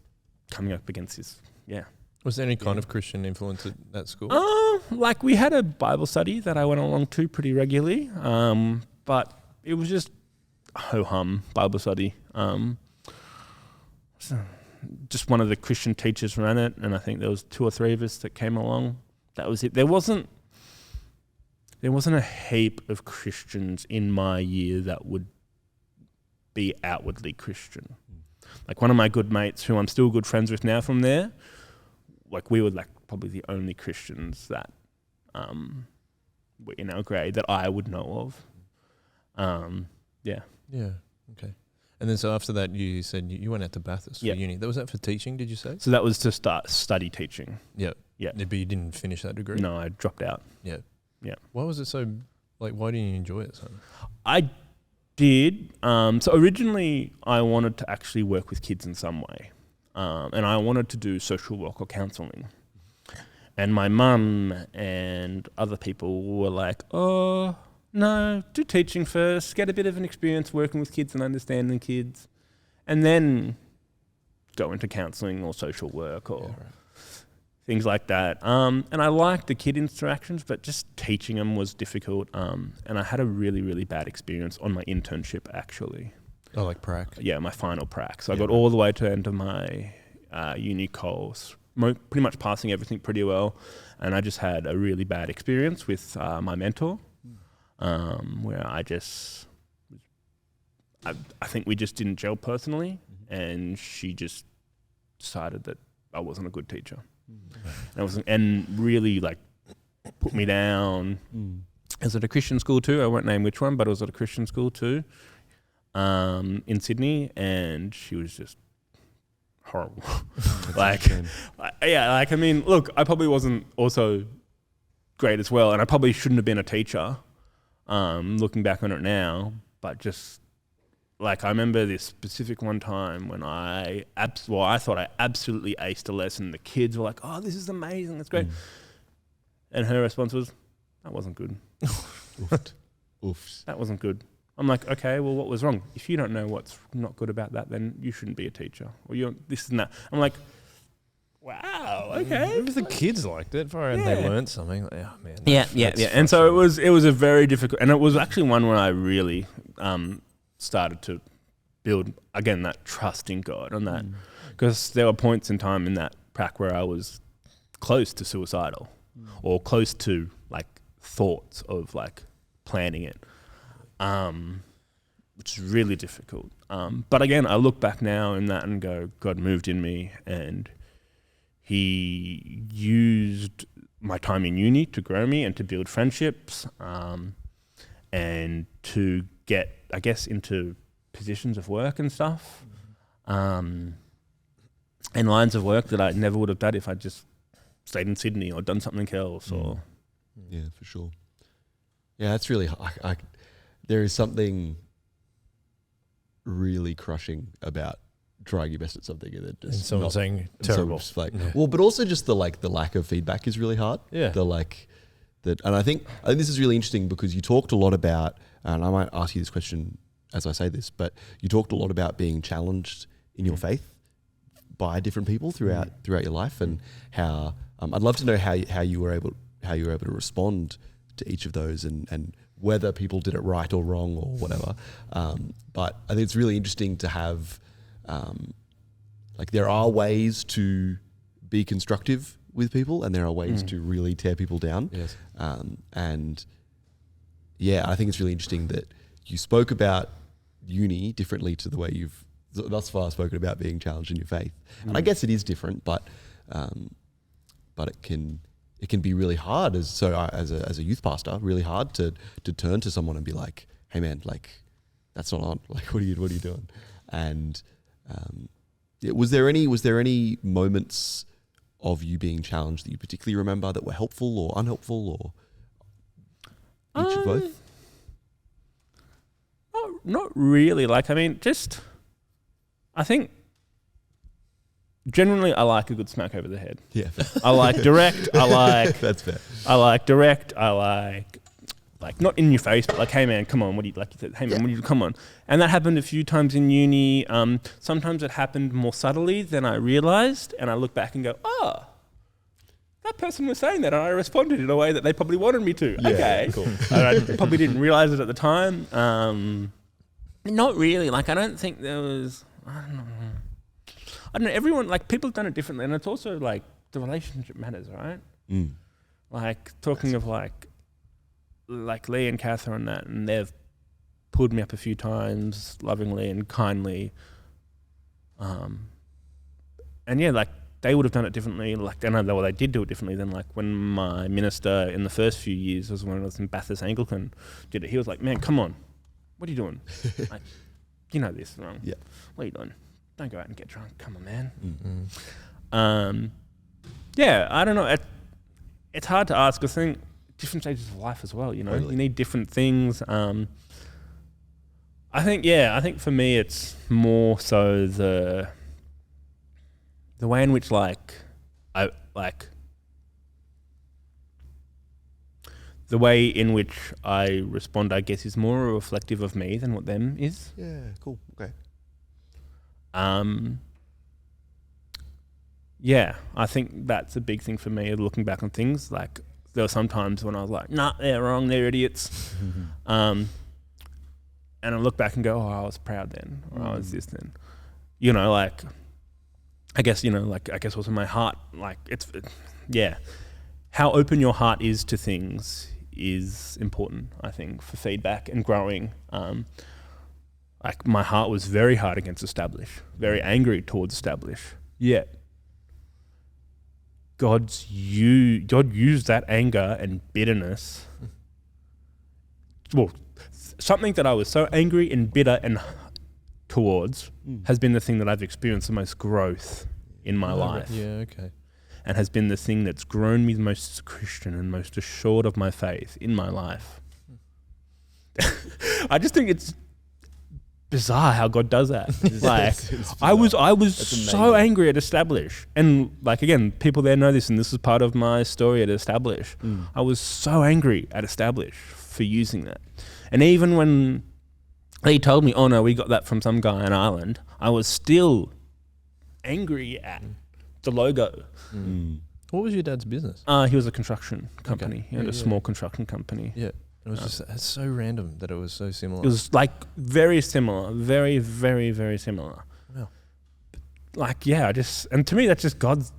coming up against this, Was there any kind of Christian influence at that school? Like, we had a Bible study that I went along to pretty regularly, but it was just ho-hum Bible study. Just one of the Christian teachers ran it, and I think there was 2 or 3 of us that came along. That was it. There wasn't a heap of Christians in my year that would be outwardly Christian. Like, one of my good mates, who I'm still good friends with now from there, like, we were like probably the only Christians that were in our grade that I would know of. Yeah. Yeah. Okay. And then so after that, you said you went out to Bathurst for uni. Was that for teaching, did you say? So that was to start study teaching. Yeah. Yeah. But you didn't finish that degree? No, I dropped out. Yeah. Yeah. Why was it so, like, why didn't you enjoy it so much? I did. So originally I wanted to actually work with kids in some way. And I wanted to do social work or counselling. And my mum and other people were like, oh, no, do teaching first, get a bit of an experience working with kids and understanding kids, and then go into counselling or social work or things like that. And I liked the kid interactions, but just teaching them was difficult. And I had a really, really bad experience on my internship, actually. Oh, like prac. Yeah, my final prac. So I got all the way to the end of my uni course, pretty much passing everything pretty well. And I just had a really bad experience with my mentor, where I think we just didn't gel personally, and she just decided that I wasn't a good teacher. And really like put me down. I was at a Christian school too. I won't name which one, but I was at a Christian school too. In Sydney, and she was just horrible. I mean, look, I probably wasn't also great as well, and I probably shouldn't have been a teacher, looking back on it now, but just, like, I remember this specific one time when I thought I absolutely aced a lesson. The kids were like, oh, this is amazing, that's great. And her response was, that wasn't good. Oof. That wasn't good. I'm like, okay, well, what was wrong? If you don't know what's not good about that, then you shouldn't be a teacher. Or you're this and that. I'm like, wow, okay. Maybe the kids liked it, and they learned something. Like, oh man. Yeah. And so it was a very difficult, and it was actually one where I really started to build again that trust in God on that, because there were points in time in that prac where I was close to suicidal, or close to like thoughts of like planning it. Which is really difficult. But again, I look back now in that and go, God moved in me, and he used my time in uni to grow me and to build friendships, and to get, I guess, into positions of work and stuff, and lines of work that I never would have done if I just stayed in Sydney or done something else. Or Yeah, for sure. Yeah, that's really there is something really crushing about trying your best at something and then just and someone saying terrible. Well, but also just the lack of feedback is really hard. Yeah. And I think this is really interesting because you talked a lot about, and I might ask you this question as I say this, but you talked a lot about being challenged in your faith by different people throughout your life, and how I'd love to know how you were able to respond to each of those, and whether people did it right or wrong or whatever. But I think it's really interesting to have, there are ways to be constructive with people, and there are ways to really tear people down. Yes. And yeah, I think it's really interesting that you spoke about uni differently to the way you've thus far spoken about being challenged in your faith. And I guess it is different, but it can be really hard as a youth pastor, really hard to turn to someone and be like, hey man, like that's not on. Like, what are you doing? And was there any moments of you being challenged that you particularly remember that were helpful or unhelpful, or each of both? Not really. I think generally I like a good smack over the head. Yeah. I like direct. That's fair. I like direct. I like not in your face, but like, hey man, come on. What do you like? You said, hey man, what do you? Come on. And that happened a few times in uni. Sometimes it happened more subtly than I realized, and I look back and go, oh, that person was saying that, and I responded in a way that they probably wanted me to. Yeah, okay, cool. And I probably didn't realize it at the time. Not really. I don't think there was. I don't know. Everyone, people have done it differently, and it's also the relationship matters, right? Talking of Lee and Catherine, and they've pulled me up a few times, lovingly and kindly. And yeah, they would have done it differently. I know they did do it differently than when my minister in the first few years was when I was in Bathurst Anglican did it. He was like, man, come on, what are you doing? You know this wrong. Yeah. What are you doing? Don't go out and get drunk. Come on, man. Mm-hmm. Yeah, I don't know. It's hard to ask. I think different stages of life as well. You know, Totally. You need different things. I think for me it's more so the way in which the way in which I respond, I guess, is more reflective of me than what them is. Yeah, cool. Okay. yeah, I think that's a big thing for me, looking back on things. Like, there were some times when I was like, nah, they're wrong, they're idiots. And I look back and go, oh, I was proud then, or I was this then. You know, like, I guess also my heart, like, yeah. How open your heart is to things is important, I think, for feedback and growing. Like, my heart was very hard against Establish, very angry towards Establish. Yet, God used that anger and bitterness. Well, something that I was so angry and bitter and towards has been the thing that I've experienced the most growth in my life. Yeah, okay. And has been the thing that's grown me the most as a Christian and most assured of my faith in my life. I just think it's bizarre how God does that. Like, I was so angry at Establish, and like, again, people there know this, and this is part of my story at Establish. I was so angry at Establish for using that, and even when he told me, "Oh no, we got that from some guy in Ireland," I was still angry at the logo. What was your dad's business? He was a construction company. Okay. He had a small construction company. Yeah. It was just it's so random that it was so similar. It was like very similar, very, very, very similar. Wow. Like, yeah, and to me, that's just God's,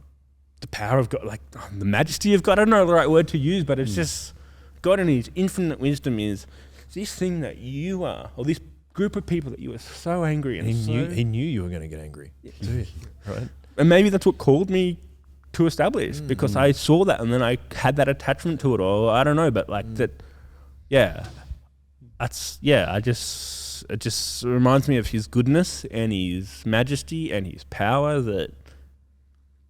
the power of God, like the majesty of God. I don't know the right word to use, but it's just God in His infinite wisdom is this thing that you are, or this group of people that you are so angry and he knew you were going to get angry too, right? And maybe that's what called me to Establish, because I saw that and then I had that attachment to it, or I don't know, but like that. Yeah, it just reminds me of His goodness and His majesty and His power, that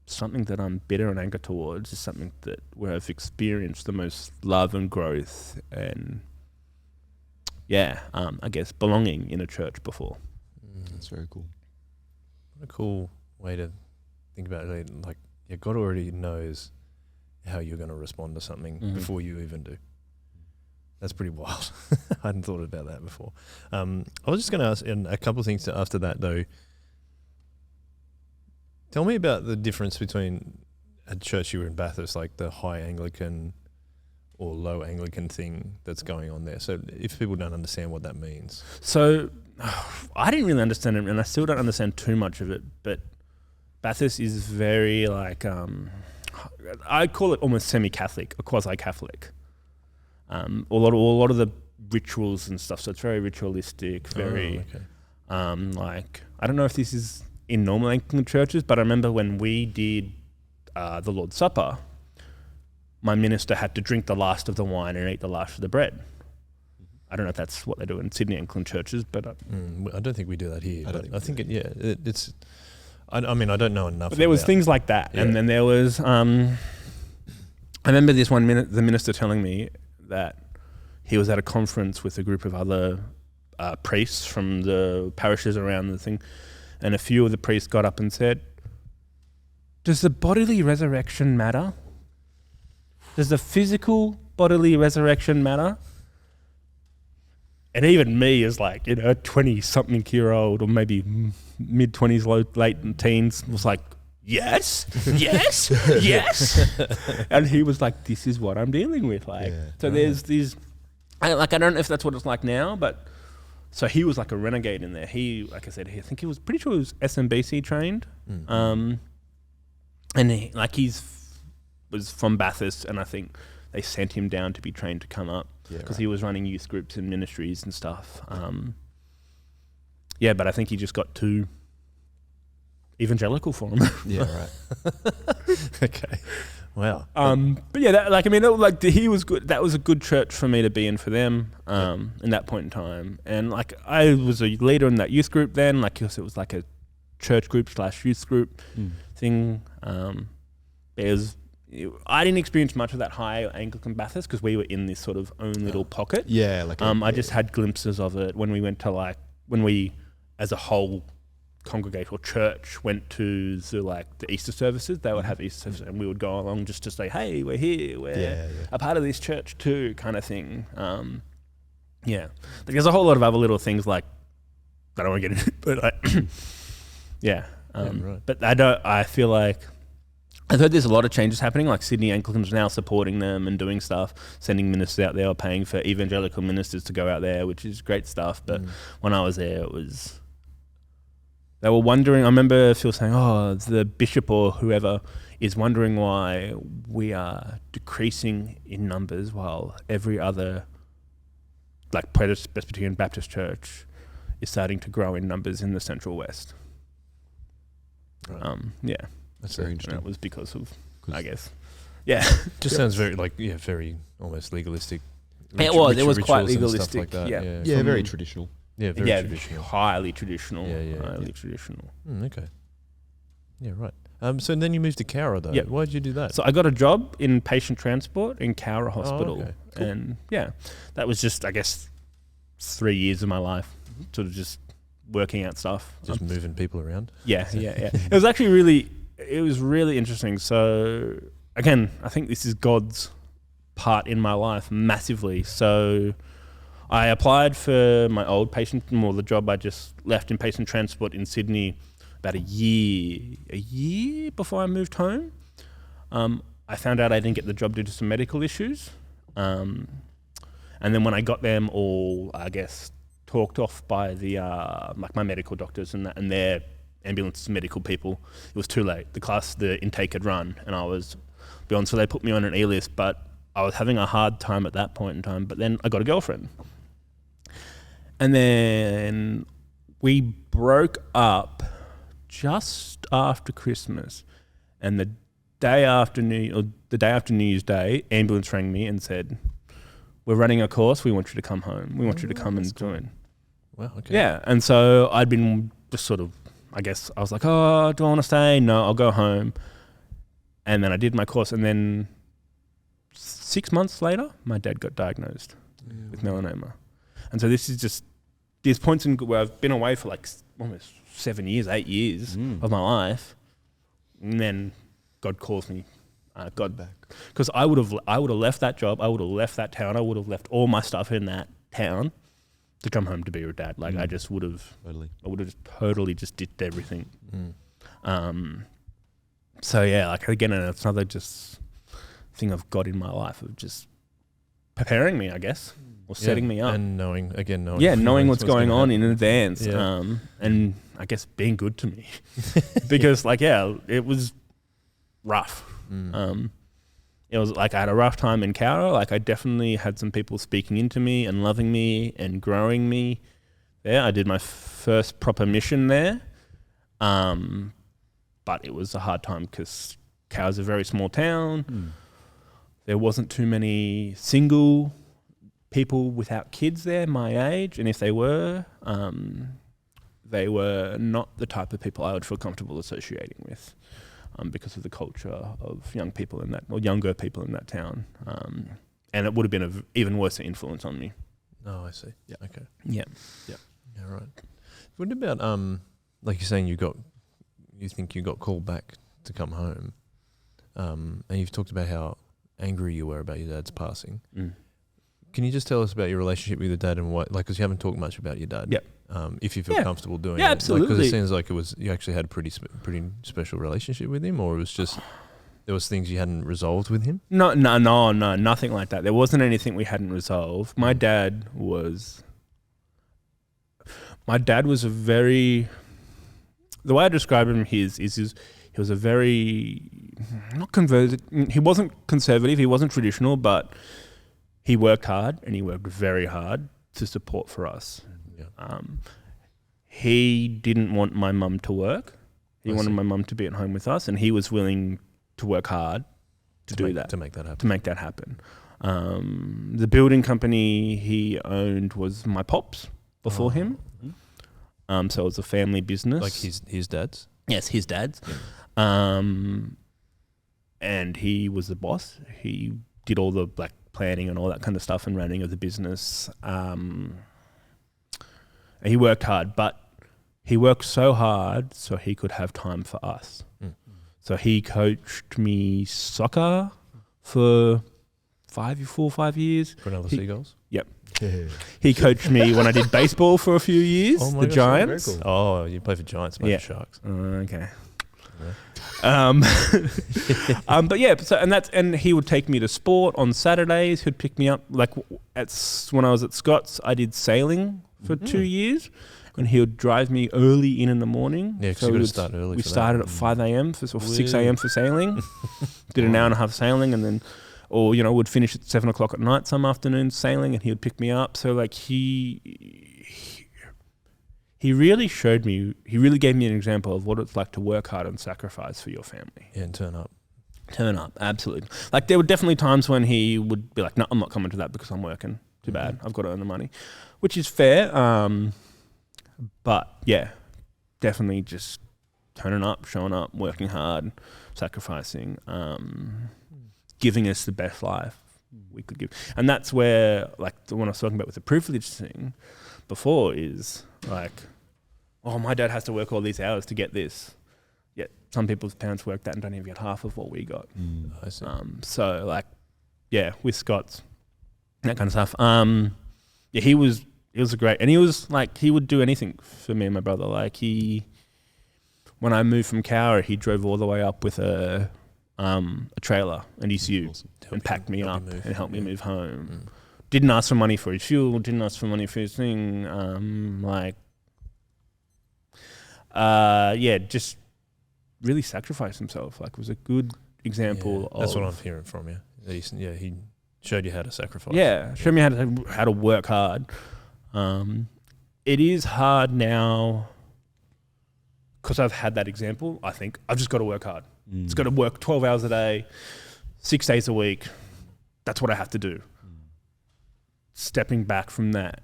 something that I'm bitter and angry towards is something that where I've experienced the most love and growth and, I guess belonging in a church before. That's very cool. What a cool way to think about it. Like, yeah, God already knows how you're going to respond to something before you even do. That's pretty wild. I hadn't thought about that before. I was just going to ask a couple of things after that, though. Tell me about the difference between a church you were in Bathurst, like the high Anglican or low Anglican thing that's going on there. So if people don't understand what that means. So I didn't really understand it, and I still don't understand too much of it, but Bathurst is very like, I call it almost semi-Catholic, or quasi-Catholic. A lot of the rituals and stuff, so it's very ritualistic, very like, I don't know if this is in normal Anglican churches, but I remember when we did the Lord's Supper, my minister had to drink the last of the wine and eat the last of the bread. I don't know if that's what they do in Sydney Anglican churches, but I don't think we do that here. I think it's. I mean, I don't know enough. But there was things like that, and then there was. I remember this one minute, the minister telling me that he was at a conference with a group of other priests from the parishes around the thing, and a few of the priests got up and said, "Does the bodily resurrection matter? Does the physical bodily resurrection matter?" And even me as like, 20-something-year-old, or maybe mid-20s, late teens, was like, yes, yes, yes. And he was like, this is what I'm dealing with. Like, so there's these, I don't know if that's what it's like now, but so he was like a renegade in there. He, like I said, I think he was pretty sure he was SMBC trained. And he, like, was from Bathurst, and I think they sent him down to be trained to come up because he was running youth groups and ministries and stuff. But I think he just got too evangelical for him. Okay. Wow. But yeah, he was good. That was a good church for me to be in for them in that point in time. And like, I was a leader in that youth group then, like, it was like a church group / youth group thing. I didn't experience much of that high Anglican Bathurst because we were in this sort of own little pocket. Yeah, like I just had glimpses of it when we went to when we as a whole congregate or church went to the Easter services. They would have Easter services, and we would go along just to say, hey, we're here, we're a part of this church too, kind of thing. There's a whole lot of other little things like that I won't get into, but right. But But I feel like I've heard there's a lot of changes happening, like Sydney Anglicans now supporting them and doing stuff, sending ministers out there, or paying for evangelical ministers to go out there, which is great stuff. But when I was there, they were wondering, I remember Phil saying, oh, the bishop or whoever is wondering why we are decreasing in numbers while every other, like Presbyterian Baptist church, is starting to grow in numbers in the Central West. Right. Yeah. That's very And interesting. it was because of, 'Cause- I guess. Yeah. Just sounds very very almost legalistic. It was rituals quite and stuff legalistic, like that. yeah. Yeah, From- very traditional. Yeah, very Yeah, traditional. highly traditional. Yeah. Highly traditional. Okay. Yeah, right. So then you moved to Cowra though. Yep. Why did you do that? So I got a job in patient transport in Cowra Hospital. okay. And yeah, that was just, I guess, 3 years of my life, sort of just working out stuff. Just moving people around. Yeah. It was actually really interesting. So again, I think this is God's part in my life massively. So I applied for my old the job I just left in patient transport in Sydney about a year before I moved home. I found out I didn't get the job due to some medical issues. And then when I got them all, I guess, talked off by the like my medical doctors and their ambulance medical people, it was too late. The intake had run, and I was beyond. So they put me on an E-list, but I was having a hard time at that point in time. But then I got a girlfriend, and then we broke up just after Christmas, and the day after New Year's Day, ambulance rang me and said, "We're running a course. We want you to come home. We want you to come and join." Wow. Okay. Yeah, and so I'd been just sort of, I guess, I was like, oh, do I want to stay? No, I'll go home. And then I did my course, and then 6 months later, my dad got diagnosed with melanoma. And so this is just, there's points in where I've been away for like almost 7 years, 8 years of my life, and then God calls me. God back, because I would have left that job, I would have left that town, I would have left all my stuff in that town to come home to be with Dad. Like I just would have, I would have totally just did everything. So yeah, like again, it's another just thing of God in my life of just preparing me, I guess, or setting me up, and knowing what's going on in advance, Yeah. and I guess being good to me, because like it was rough. It was like I had a rough time in Cowra. Like I definitely had some people speaking into me and loving me and growing me there. I did my first proper mission there, but it was a hard time because Cowra's a very small town. There wasn't too many single people without kids there my age, and if they were not the type of people I would feel comfortable associating with. Because of the culture of young people in that, or younger people in that town. And it would have been an even worse influence on me. Oh, I see. Yeah. Okay. Yeah. Yeah, right. What about, like you're saying you think you got called back to come home, and you've talked about how angry you were about your dad's passing. Can you just tell us about your relationship with your dad and what, like, because you haven't talked much about your dad. Yep. If you feel comfortable doing it. Yeah, absolutely. Because it seems like you actually had a pretty special relationship with him, or it was just there was things you hadn't resolved with him? No, nothing like that. There wasn't anything we hadn't resolved. My dad was a very, the way I describe him he was a very, he wasn't conservative, he wasn't traditional, but he worked hard, and he worked very hard to support for us. Yeah. He didn't want my mum to work. He wanted my mum to be at home with us, and he was willing to work hard to make that happen. The building company he owned was my pop's before him. So it was a family business. Like his dad's? Yes, his dad's. Yeah. And he was the boss. He did all the planning and all that kind of stuff and running of the business. He worked hard, but he worked so hard so he could have time for us. So he coached me soccer for 4 or 5 years. For another Seagulls? Yep. He coached me when I did baseball for a few years. Oh my the gosh, Giants. very cool. Oh, you play for Giants, play for Sharks. Okay. But yeah, so and he would take me to sport on Saturdays. He'd pick me up when I was at Scott's. I did sailing for 2 years, and he would drive me early in the morning. Yeah, because you got to start early. We started at 5 a.m. or 6 a.m. for sailing. Did an hour and a half sailing, and then, would finish at 7 o'clock at night some afternoons sailing, and he would pick me up. So like he really showed me, he really gave me an example of what it's like to work hard and sacrifice for your family. Yeah, and turn up. Turn up, absolutely. Like there were definitely times when he would be like, no, I'm not coming to that because I'm working. Too bad. I've got to earn the money, which is fair. But yeah, definitely just turning up, showing up, working hard, sacrificing, giving us the best life we could give. And that's where, like the one I was talking about with the privilege thing before is like, oh, my dad has to work all these hours to get this. Yet some people's parents work that and don't even get half of what we got. I see. So like, yeah, with Scott's, that kind of stuff. Yeah, he was great, and he was like, he would do anything for me and my brother. Like when I moved from Cowra, he drove all the way up with a trailer and his ute and packed me up and helped me move home. Didn't ask for money for his fuel, didn't ask for money for his thing. Just really sacrificed himself. Like, was a good example of... That's what I'm hearing from you. He showed you how to sacrifice. Yeah, showed me how to work hard. It is hard now because I've had that example. I think I've just got to work hard. It's got to work 12 hours a day, 6 days a week. That's what I have to do. Stepping back from that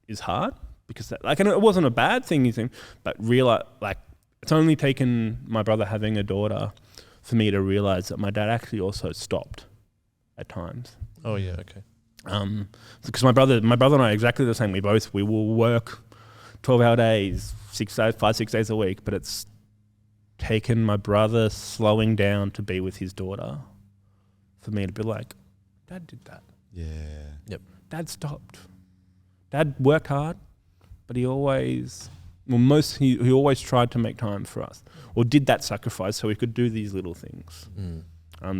is hard because and it wasn't a bad thing, you think, but it's only taken my brother having a daughter for me to realize that my dad actually also stopped at times. Oh yeah, okay. Because my brother and I are exactly the same. We will work 12-hour days, 5-6 days a week, but it's taken my brother slowing down to be with his daughter for me to be like, Dad did that. Yeah. Yep. Dad stopped. Dad worked hard, but he always tried to make time for us, or did that sacrifice so he could do these little things.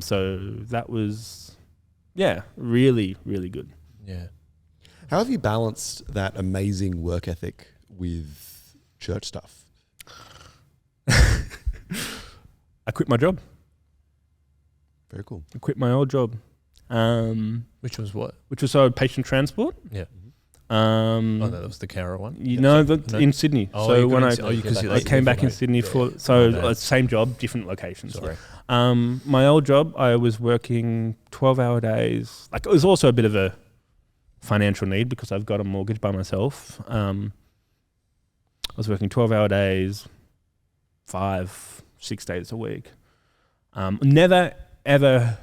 So that was, really, really good. Yeah. How have you balanced that amazing work ethic with church stuff? I quit my job. Very cool. I quit my old job. Which was what? Which was patient transport. Yeah. That was the Cowra one. In Sydney. Oh, so when I came back in Sydney same job, different locations. Sorry. My old job, I was working 12-hour days. Like, it was also a bit of a financial need because I've got a mortgage by myself. I was working 12-hour days, 5-6 days a week. Never ever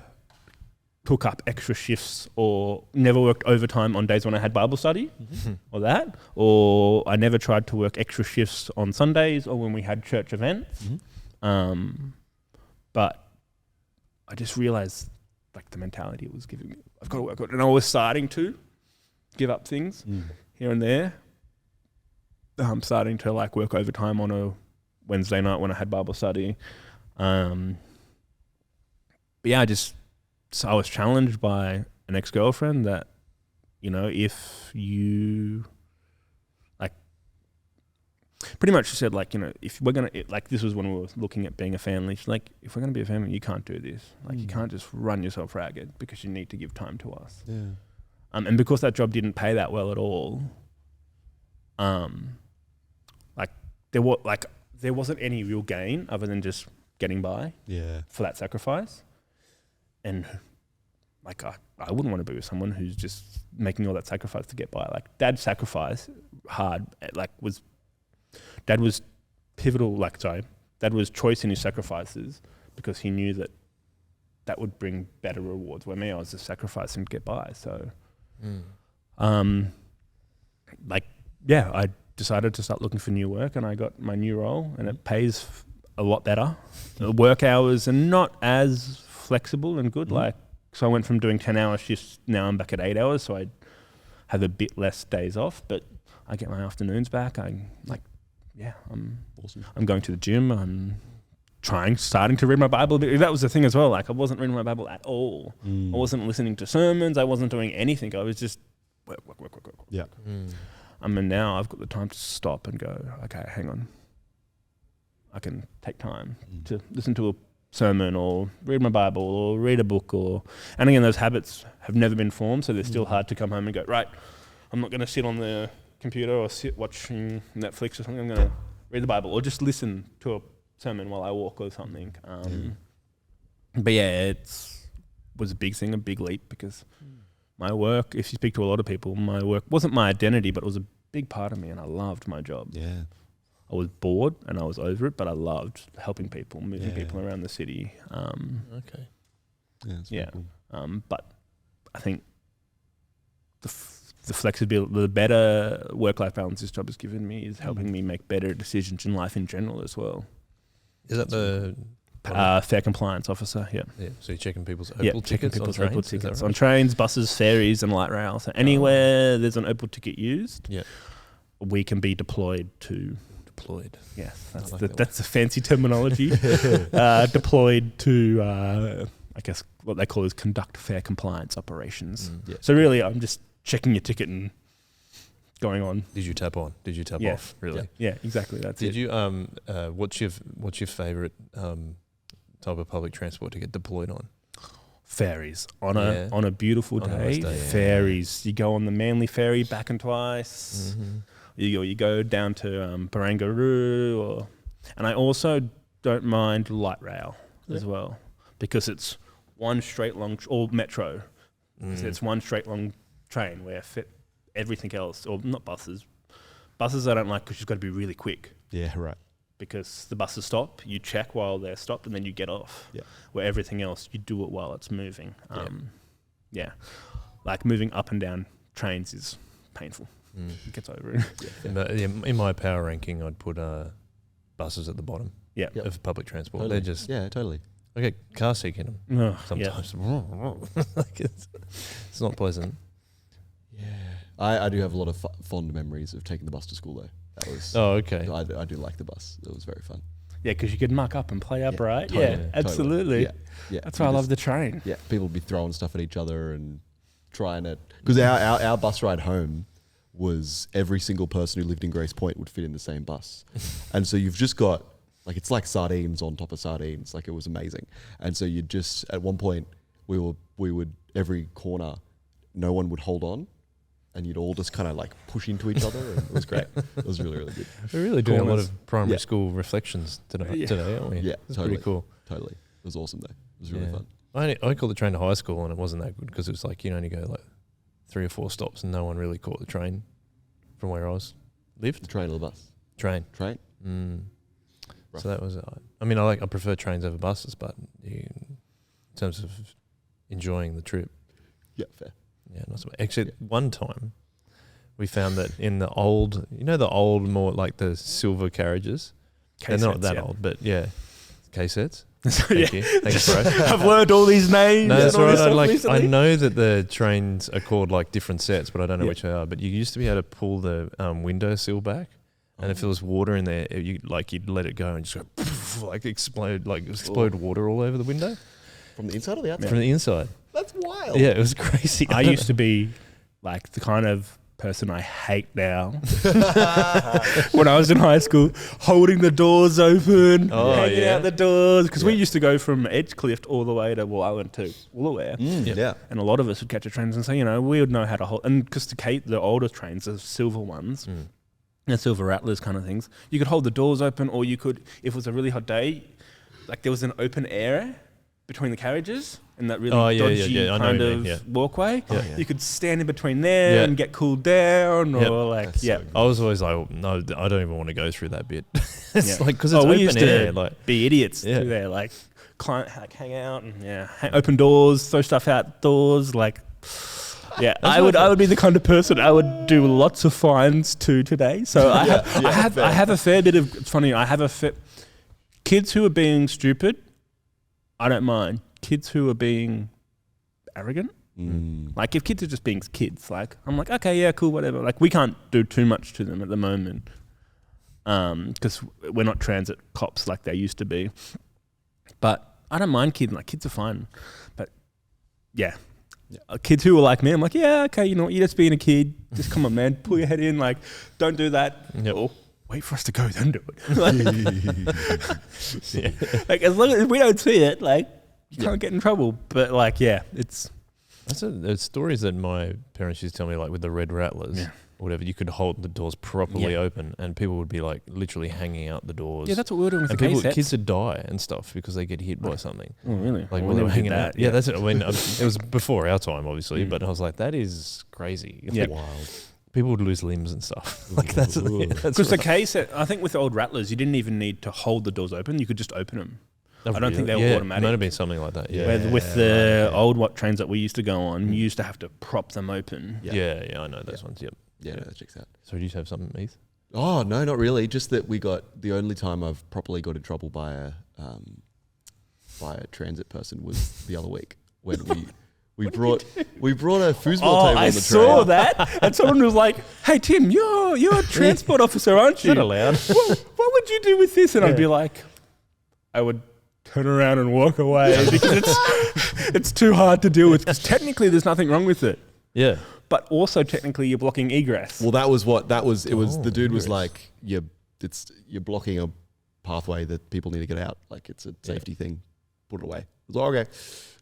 took up extra shifts or never worked overtime on days when I had Bible study or I never tried to work extra shifts on Sundays or when we had church events. But I just realized like the mentality it was giving me, I've got to work on it. And I was starting to give up things here and there. I'm starting to like work overtime on a Wednesday night when I had Bible study. But yeah, I was challenged by an ex-girlfriend that, if you, like, pretty much she said, like, if we're going to, like, this was when we were looking at being a family. She's like, if we're going to be a family, you can't do this. Like, you can't just run yourself ragged because you need to give time to us. Yeah. And because that job didn't pay that well at all, there wasn't any real gain other than just getting by for that sacrifice. And like, I wouldn't want to be with someone who's just making all that sacrifice to get by. Like, Dad sacrificed hard, Dad was pivotal, Dad was choice in his sacrifices because he knew that would bring better rewards. Where me, I was just sacrificing to get by. So, I decided to start looking for new work, and I got my new role, and it pays a lot better. The work hours are not as flexible and good. So I went from doing 10-hour shifts, now I'm back at 8 hours, so I have a bit less days off, but I get my afternoons back. I'm awesome. I'm going to the gym. I'm starting to read my Bible. That was the thing as well. Like I wasn't reading my Bible at all. I wasn't listening to sermons. I wasn't doing anything. I was just work. Yeah. And now I've got the time to stop and go, okay, hang on. I can take time to listen to a sermon or read my Bible or read a book and again, those habits have never been formed, so they're still hard to come home and go, right, I'm not going to sit on the computer or sit watching Netflix or something. I'm going to read the Bible or just listen to a sermon while I walk or something. But yeah, it was a big thing, a big leap, because my work, if you speak to a lot of people, my work wasn't my identity, but it was a big part of me, and I loved my job. Yeah. I was bored and I was over it, but I loved helping people, moving people around the city. Okay. Yeah. That's really cool. But I think the flexibility, the better work-life balance this job has given me is helping me make better decisions in life in general as well. Is that the fair compliance officer? Yeah. Yeah. So you're checking people's Opal Checking tickets people's on Opal trains? tickets on trains, buses, ferries, and light rail. So anywhere there's an Opal ticket used, we can be deployed to. Deployed. Yes, That's the fancy terminology. Deployed to, I guess, what they call is conduct fair compliance operations. Yeah. So really, I'm just checking your ticket and going on. Did you tap on? Did you tap Yeah. off? Really? Yeah, exactly. That's Did it. you what's your favourite type of public transport to get deployed on? Ferries on a beautiful On a nice day. day, yeah. Ferries. You go on the Manly ferry back and twice. You go down to Barangaroo, and I also don't mind light rail as well, because it's one straight long or metro. Because it's one straight long train where everything else, or not buses. Buses I don't like because you've got to be really quick. Yeah, right. Because the buses stop, you check while they're stopped, and then you get off. Yeah. Where everything else, you do it while it's moving. Like moving up and down trains is painful. It gets over it. In my power ranking, I'd put buses at the bottom Yep. of public transport. Totally. They're just totally. I get car sick in them Yeah. sometimes. Like it's not pleasant. Yeah. I do have a lot of fond memories of taking the bus to school though. That was. Oh, okay. I do like the bus. It was very fun. Yeah, because you could muck up and play up, right? Totally, Yeah, totally. absolutely. Yeah. That's why I love the train. Yeah, people would be throwing stuff at each other and trying to. Because our bus ride home was every single person who lived in Grace Point would fit in the same bus. And so you've just got, like, it's like sardines on top of sardines. Like, it was amazing. And so you'd just, at one point, we would, every corner, no one would hold on. And you'd all just kind of like push into each other. And it was great. It was really, really good. We're really doing a lot Corners. of primary school reflections today, aren't we? Yeah, It's totally. pretty cool. Totally. It was awesome, though. It was really Yeah. fun. I caught the train to high school and it wasn't that good because it was like you'd only go like 3 or 4 stops and no one really caught the train from where I was lived. The train or the bus? Train. Train? So that was. I mean, I prefer trains over buses, but in terms of enjoying the trip, Yeah, fair. yeah, not so bad. Actually, one time we found that in the old, the old more like the silver carriages. They're not that old, but yeah, K-sets. Thank you. Thanks, bro. I've learned all these names. No, that's and all right. this stuff I recently. know that the trains are called like different sets, but I don't know Yeah. which they are. But you used to be able to pull the window sill back, and if there was water in there, you'd let it go and just go like explode water all over the window From the inside or the outside? from the inside. That's wild. Yeah, it was crazy. I used to be like the kind of person I hate now. When I was in high school, holding the doors open, Oh, hanging yeah. out the doors, because we Yeah. used to go from Edgecliff all the way to, I went to Woolooware. Yeah. And a lot of us would catch a train and say, we would know how to hold, and because the older trains, the silver ones, the silver rattlers kind of things, you could hold the doors open, or you could, if it was a really hot day, like there was an open area between the carriages and that really dodgy I know kind what you of mean, yeah. walkway. Yeah. You could stand in between there Yeah. and get cooled down, Yep. or like, That's so yeah. good. I was always like, no, I don't even want to go through that bit. It's Yeah. like because it's we open used air. to Like, be idiots Yeah. through there, like hang out and open doors, throw stuff outdoors, like. Yeah, I would be the kind of person I would do lots of fines to today. So I have a fair bit of. It's funny. I have kids who are being stupid. I don't mind kids who are being arrogant. Like if kids are just being kids, like I'm like, okay, yeah, cool, whatever. Like we can't do too much to them at the moment because we're not transit cops like they used to be. But I don't mind kids. Like, kids are fun. But yeah. Kids who are like me, I'm like, yeah, okay, you know what, you're just being a kid. Just come on, man, pull your head in. Like, don't do that. Yep. Or wait for us to go, then do it. Like, as long as we don't see it, like, you can't get in trouble. But like, yeah, it's... There's stories that my parents used to tell me, like with the red rattlers or whatever, you could hold the doors properly open and people would be like literally hanging out the doors. Yeah, that's what we were doing with and the people, K-sets. kids would die and stuff because they get hit by something. Oh, really? Like Well, when they were we did hanging that, out. Yeah, that's it. I mean, it was before our time, obviously, but I was like, that is crazy. Yeah. Like, wild. People would lose limbs and stuff. Like that's Because the K-set, I think with the old rattlers, you didn't even need to hold the doors open. You could just open them. I don't think they were automatic. It might have been something like that. Yeah. Where with the old trains that we used to go on, you used to have to prop them open. Yeah, I know those ones. Yep. Yeah, no, that checks out. So do you have something, Heath? Oh no, not really. Just that we got the only time I've properly got in trouble by a transit person was the other week when we brought a foosball table on the train. I saw that, and someone was like, "Hey Tim, you're a transport officer, aren't you? Is that allowed? What would you do with this?" And I'd be like, "I would turn around and walk away because it's too hard to deal with. Because technically, there's nothing wrong with it, Yeah. but also technically, you're blocking egress." Well, that was it was the dude was egress. like, you're blocking a pathway that people need to get out. Like it's a safety thing. Put it away. It was like, okay.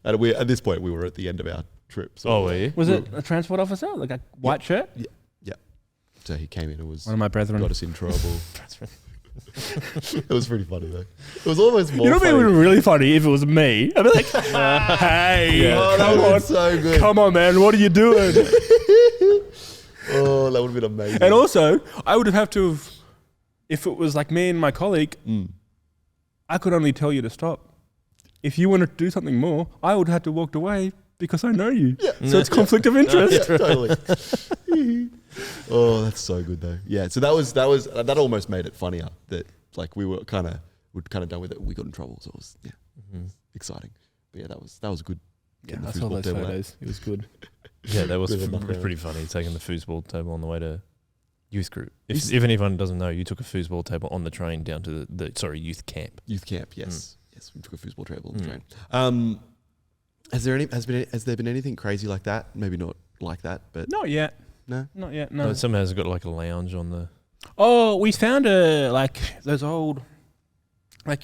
And at this point, we were at the end of our trip. So Were you? Was it a transport officer, like a white shirt? Yeah. So he came in and was One of my brethren. got us in trouble. It was pretty funny though. It was almost more. You know what funny. would be really funny if it was me? I'd be like, "Hey, Oh, that come would on, have been so good. come on, man, what are you doing?" Oh, that would have been amazing. And also, I would have to have, if it was like me and my colleague, I could only tell you to stop. If you wanted to do something more, I would have to walk away because I know you. Yeah. So it's conflict of interest. Yeah, totally. Oh, that's so good though. Yeah, so that almost made it funnier that like we'd kind of done with it. We got in trouble, so it was exciting. But yeah, that was good. Yeah, Getting the I saw foosball those table out. photos. It was good. Yeah, that was Bit of a knockdown. pretty funny, taking the foosball table on the way to youth group. If anyone doesn't know, you took a foosball table on the train down to the youth camp. Youth camp, yes. Yes, we took a foosball table on the train. Has there been anything crazy like that? Maybe not like that, but Not yet. no. Not yet. No, No. somehow has got like a lounge on the. Oh, we found those old, like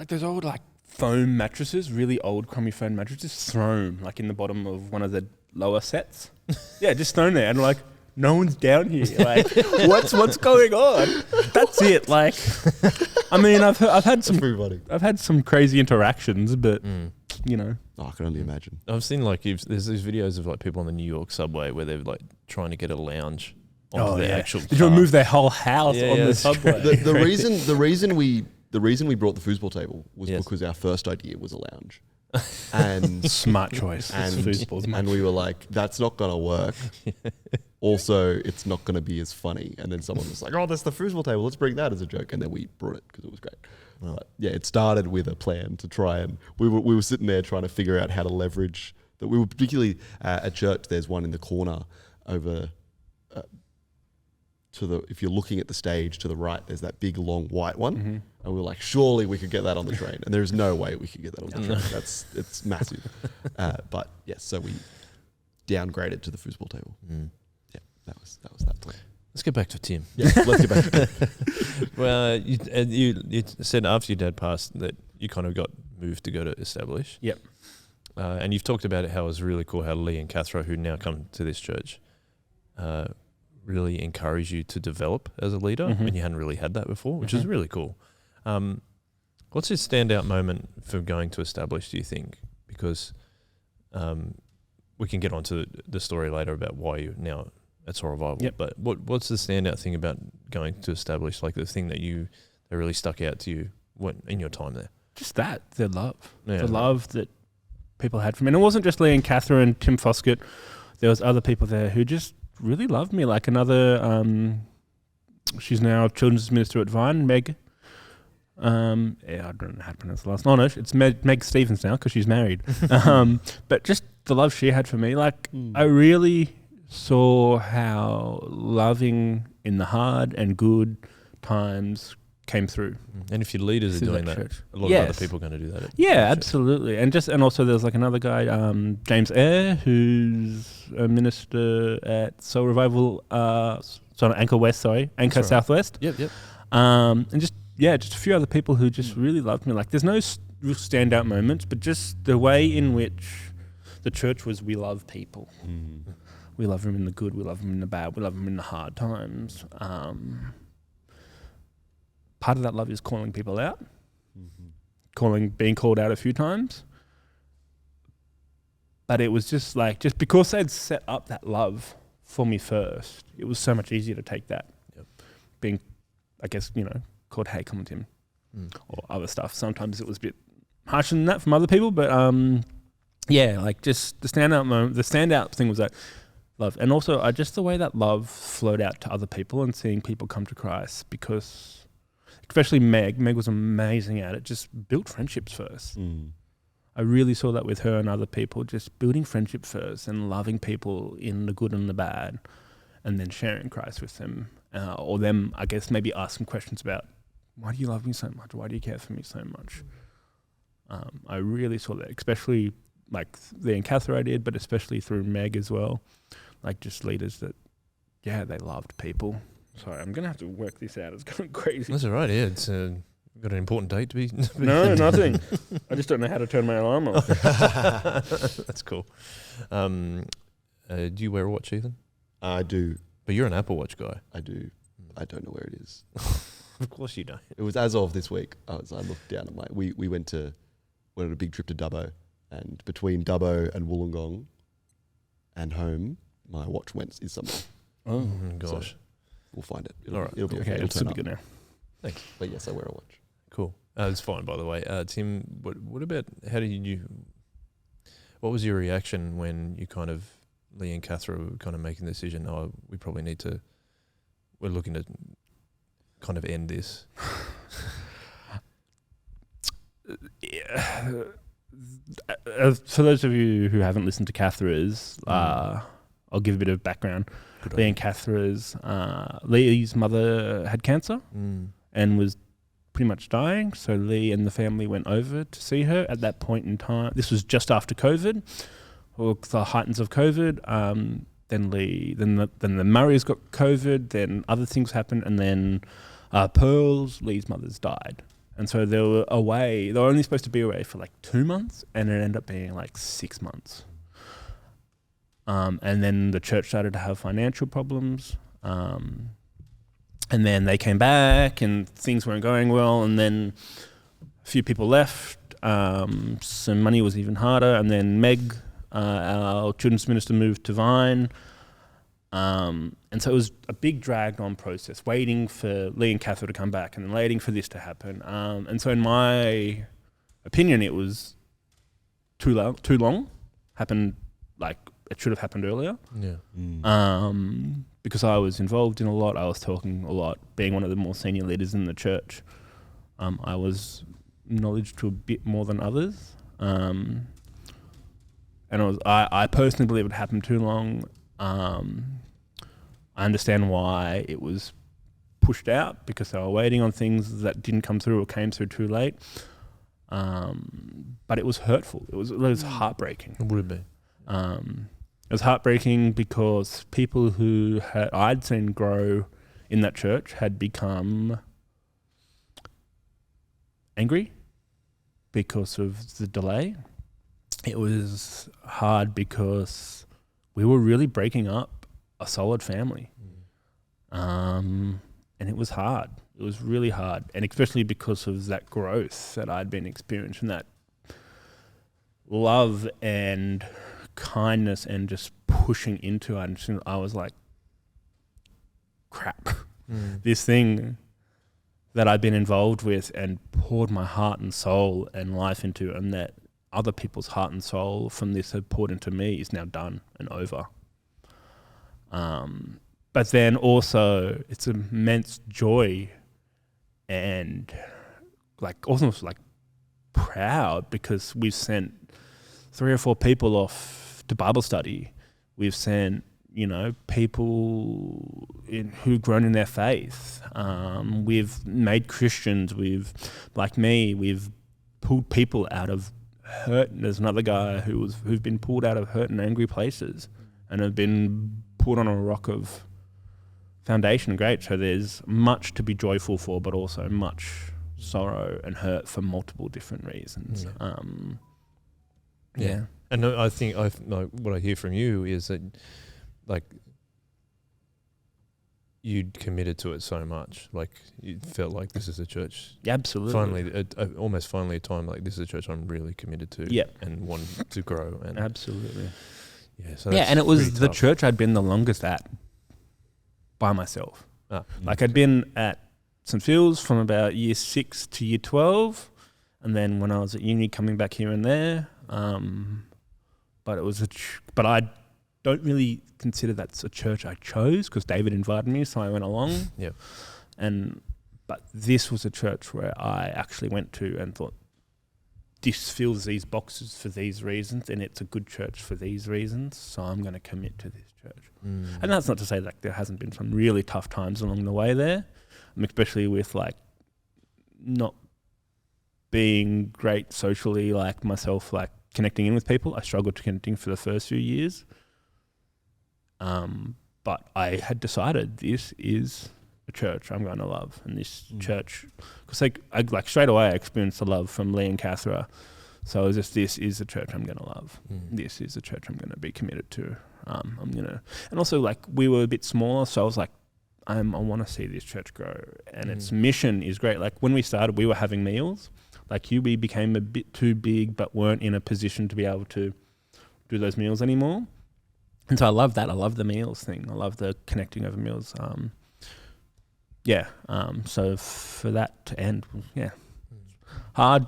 those old foam mattresses, really old crummy foam mattresses, thrown like in the bottom of one of the lower sets. Yeah, just thrown there, and like no one's down here. Like, what's going on? That's it. Like, I mean, I've had some Pretty funny. I've had some crazy interactions, but you know, Oh, I can only imagine. I've seen there's these videos of like people on the New York subway where they're like trying to get a lounge onto their actual. Did you car. move their whole house Yeah, on yeah, the it's subway? The reason we brought the foosball table was Yes. because our first idea was a lounge, and Smart choice. and, Foosball's and we were like, that's not gonna work. Also, it's not gonna be as funny. And then someone was like, oh, that's the foosball table. Let's bring that as a joke. And then we brought it because it was great. But yeah, it started with a plan to try and we were sitting there trying to figure out how to leverage that. We were particularly at church. There's one in the corner over. If you're looking at the stage to the right, there's that big long white one, and we were like, surely we could get that on the train, and there's no way we could get that on the train. It's massive, but yes, so we downgraded to the foosball table. Yeah, that was that plan. Let's get back to Tim. Yeah, let's get back to that. Well, you said after your dad passed that you kind of got moved to go to Establish. Yep. And you've talked about it, how it was really cool how Lee and Cathro, who now come to this church, really encourage you to develop as a leader when you hadn't really had that before, which is really cool. What's your standout moment for going to Establish, do you think? Because we can get onto the story later about why you're now at Soul Revival. Yep. But what's the standout thing about going to Establish, like the thing that really stuck out to you in your time there? Just that, the love. Yeah. The love that people had for me. And it wasn't just Lee and Catherine and Tim Foskett. There was other people there who just really loved me. Like another, she's now children's minister at Vine, Meg. I don't know how to pronounce the last name. No, it's Meg Stevens now because she's married. But just the love she had for me. Like, I really saw how loving in the hard and good times came through. And if your leaders are through doing that, church. a lot of other people are going to do that. Yeah, absolutely. And also there's like another guy, James Eyre, who's a minister at Soul Revival, Anchor Southwest. Yep. And just a few other people who just really loved me. Like, there's no real standout moments, but just the way in which the church was, we love people. We love them in the good, we love them in the bad, we love them in the hard times. Part of that love is calling people out, being called out a few times. But it was just because they'd set up that love for me first, it was so much easier to take that. Yep. Being, I guess, called, hey, come on, Tim, or other stuff. Sometimes it was a bit harsher than that from other people, but just the standout thing was that love. And also just the way that love flowed out to other people and seeing people come to Christ, because especially Meg was amazing at it, just built friendships first. I really saw that with her and other people, just building friendship first and loving people in the good and the bad, and then sharing Christ with them, or them, I guess, maybe ask some questions about, why do you love me so much? Why do you care for me so much? I really saw that, especially like the Encathra I did, but especially through Meg as well. Like, just leaders that, they loved people. Sorry, I'm going to have to work this out. It's going crazy. That's all right, yeah. It's got an important date to be... No, nothing. I just don't know how to turn my alarm off. That's cool. Do you wear a watch, Ethan? I do. But you're an Apple Watch guy. I do. I don't know where it is. Of course you don't. It was as of this week. I looked down at we went on a big trip to Dubbo, and between Dubbo and Wollongong and home, my watch is somewhere. Oh, gosh. So we'll find it. All right. It'll be Okay, it's super good now. Thanks. But yes, I wear a watch. Cool. It's fine, by the way. Tim, what about, what was your reaction when you kind of, Lee and Cathra were kind of making the decision, we're looking to kind of end this? For those of you who haven't listened to Cathra's, I'll give a bit of background. Lee and Cathra's, Lee's mother had cancer and was pretty much dying. So Lee and the family went over to see her at that point in time. This was just after COVID, or the heightens of COVID. Then the Murrays got COVID. Then other things happened, and then Pearls, Lee's mother's, died. And so they were away. They were only supposed to be away for like 2 months, and it ended up being like 6 months. And then the church started to have financial problems. And then they came back and things weren't going well. And then a few people left. Some money was even harder. And then Meg, our children's minister, moved to Vine. And so it was a big dragged on process, waiting for Lee and Cathra to come back and then waiting for this to happen. And so in my opinion, it was too long. Happened like it should have happened earlier. Yeah. Because I was involved in a lot, I was talking a lot, being one of the more senior leaders in the church. I was knowledge to a bit more than others. And I personally believe it happened too long. I understand why it was pushed out, because they were waiting on things that didn't come through or came through too late. But it was hurtful. It was heartbreaking. It would have been. It was heartbreaking because people who I'd seen grow in that church had become angry because of the delay. It was hard because we were really breaking up a solid family. And it was hard. It was really hard. And especially because of that growth that I'd been experiencing, that love and kindness and just pushing into it. I was like, crap. This thing that I'd been involved with and poured my heart and soul and life into, and that other people's heart and soul from this had poured into me, is now done and over. But then also it's immense joy and almost proud, because we've sent 3 or 4 people off to Bible study. We've sent people who've grown in their faith. We've made Christians. We've pulled people out of hurt. And there's another guy who's been pulled out of hurt and angry places and have been put on a rock of foundation. Great. So there's much to be joyful for, but also much sorrow and hurt for multiple different reasons. Yeah. And I think what I hear from you is that, like, you'd committed to it so much. Like, you felt like this is a church. Absolutely. Finally, a time like this is a church I'm really committed to. Yeah. And want to grow. And absolutely. Yeah. So and it was the tough. church I'd been the longest at by myself. Like, I'd been at St. Phil's from about year 6 to year 12, and then when I was at uni, coming back here and there. But it was but I don't really consider that's a church I chose because David invited me, so I went along. Yeah. But this was a church where I actually went to and thought, this fills these boxes for these reasons, and it's a good church for these reasons, so I'm going to commit to this church. And that's not to say that there hasn't been some really tough times along the way there, especially with, like, not being great socially, like myself, like connecting in with people. I struggled connecting for the first few years. But I had decided this is a church I'm going to love, and this church, because I straight away I experienced the love from Lee and Cathra. So it was just, this is a church I'm going to love. This is a church I'm going to be committed to. And also, like, we were a bit smaller, so I was like, I want to see this church grow, and its mission is great. Like, when we started, we were having meals. Like you, we became a bit too big, but weren't in a position to be able to do those meals anymore. And so I love that. I love the meals thing. I love the connecting over meals. So for that to end, hard.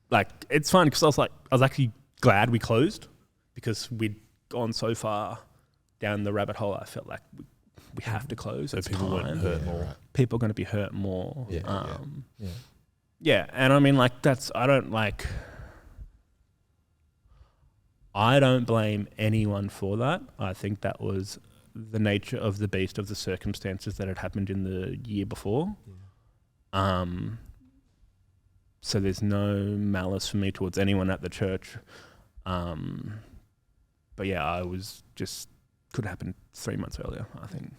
Like, it's fun because I was actually glad we closed because we'd gone so far down the rabbit hole. I felt like we have to close. So it's people time. won't hurt more. People are going to be hurt more. Yeah. And I mean, like, I don't blame anyone for that. I think that was the nature of the beast of the circumstances that had happened in the year before. So there's no malice for me towards anyone at the church. But yeah, I was just, could have happened 3 months earlier, I think,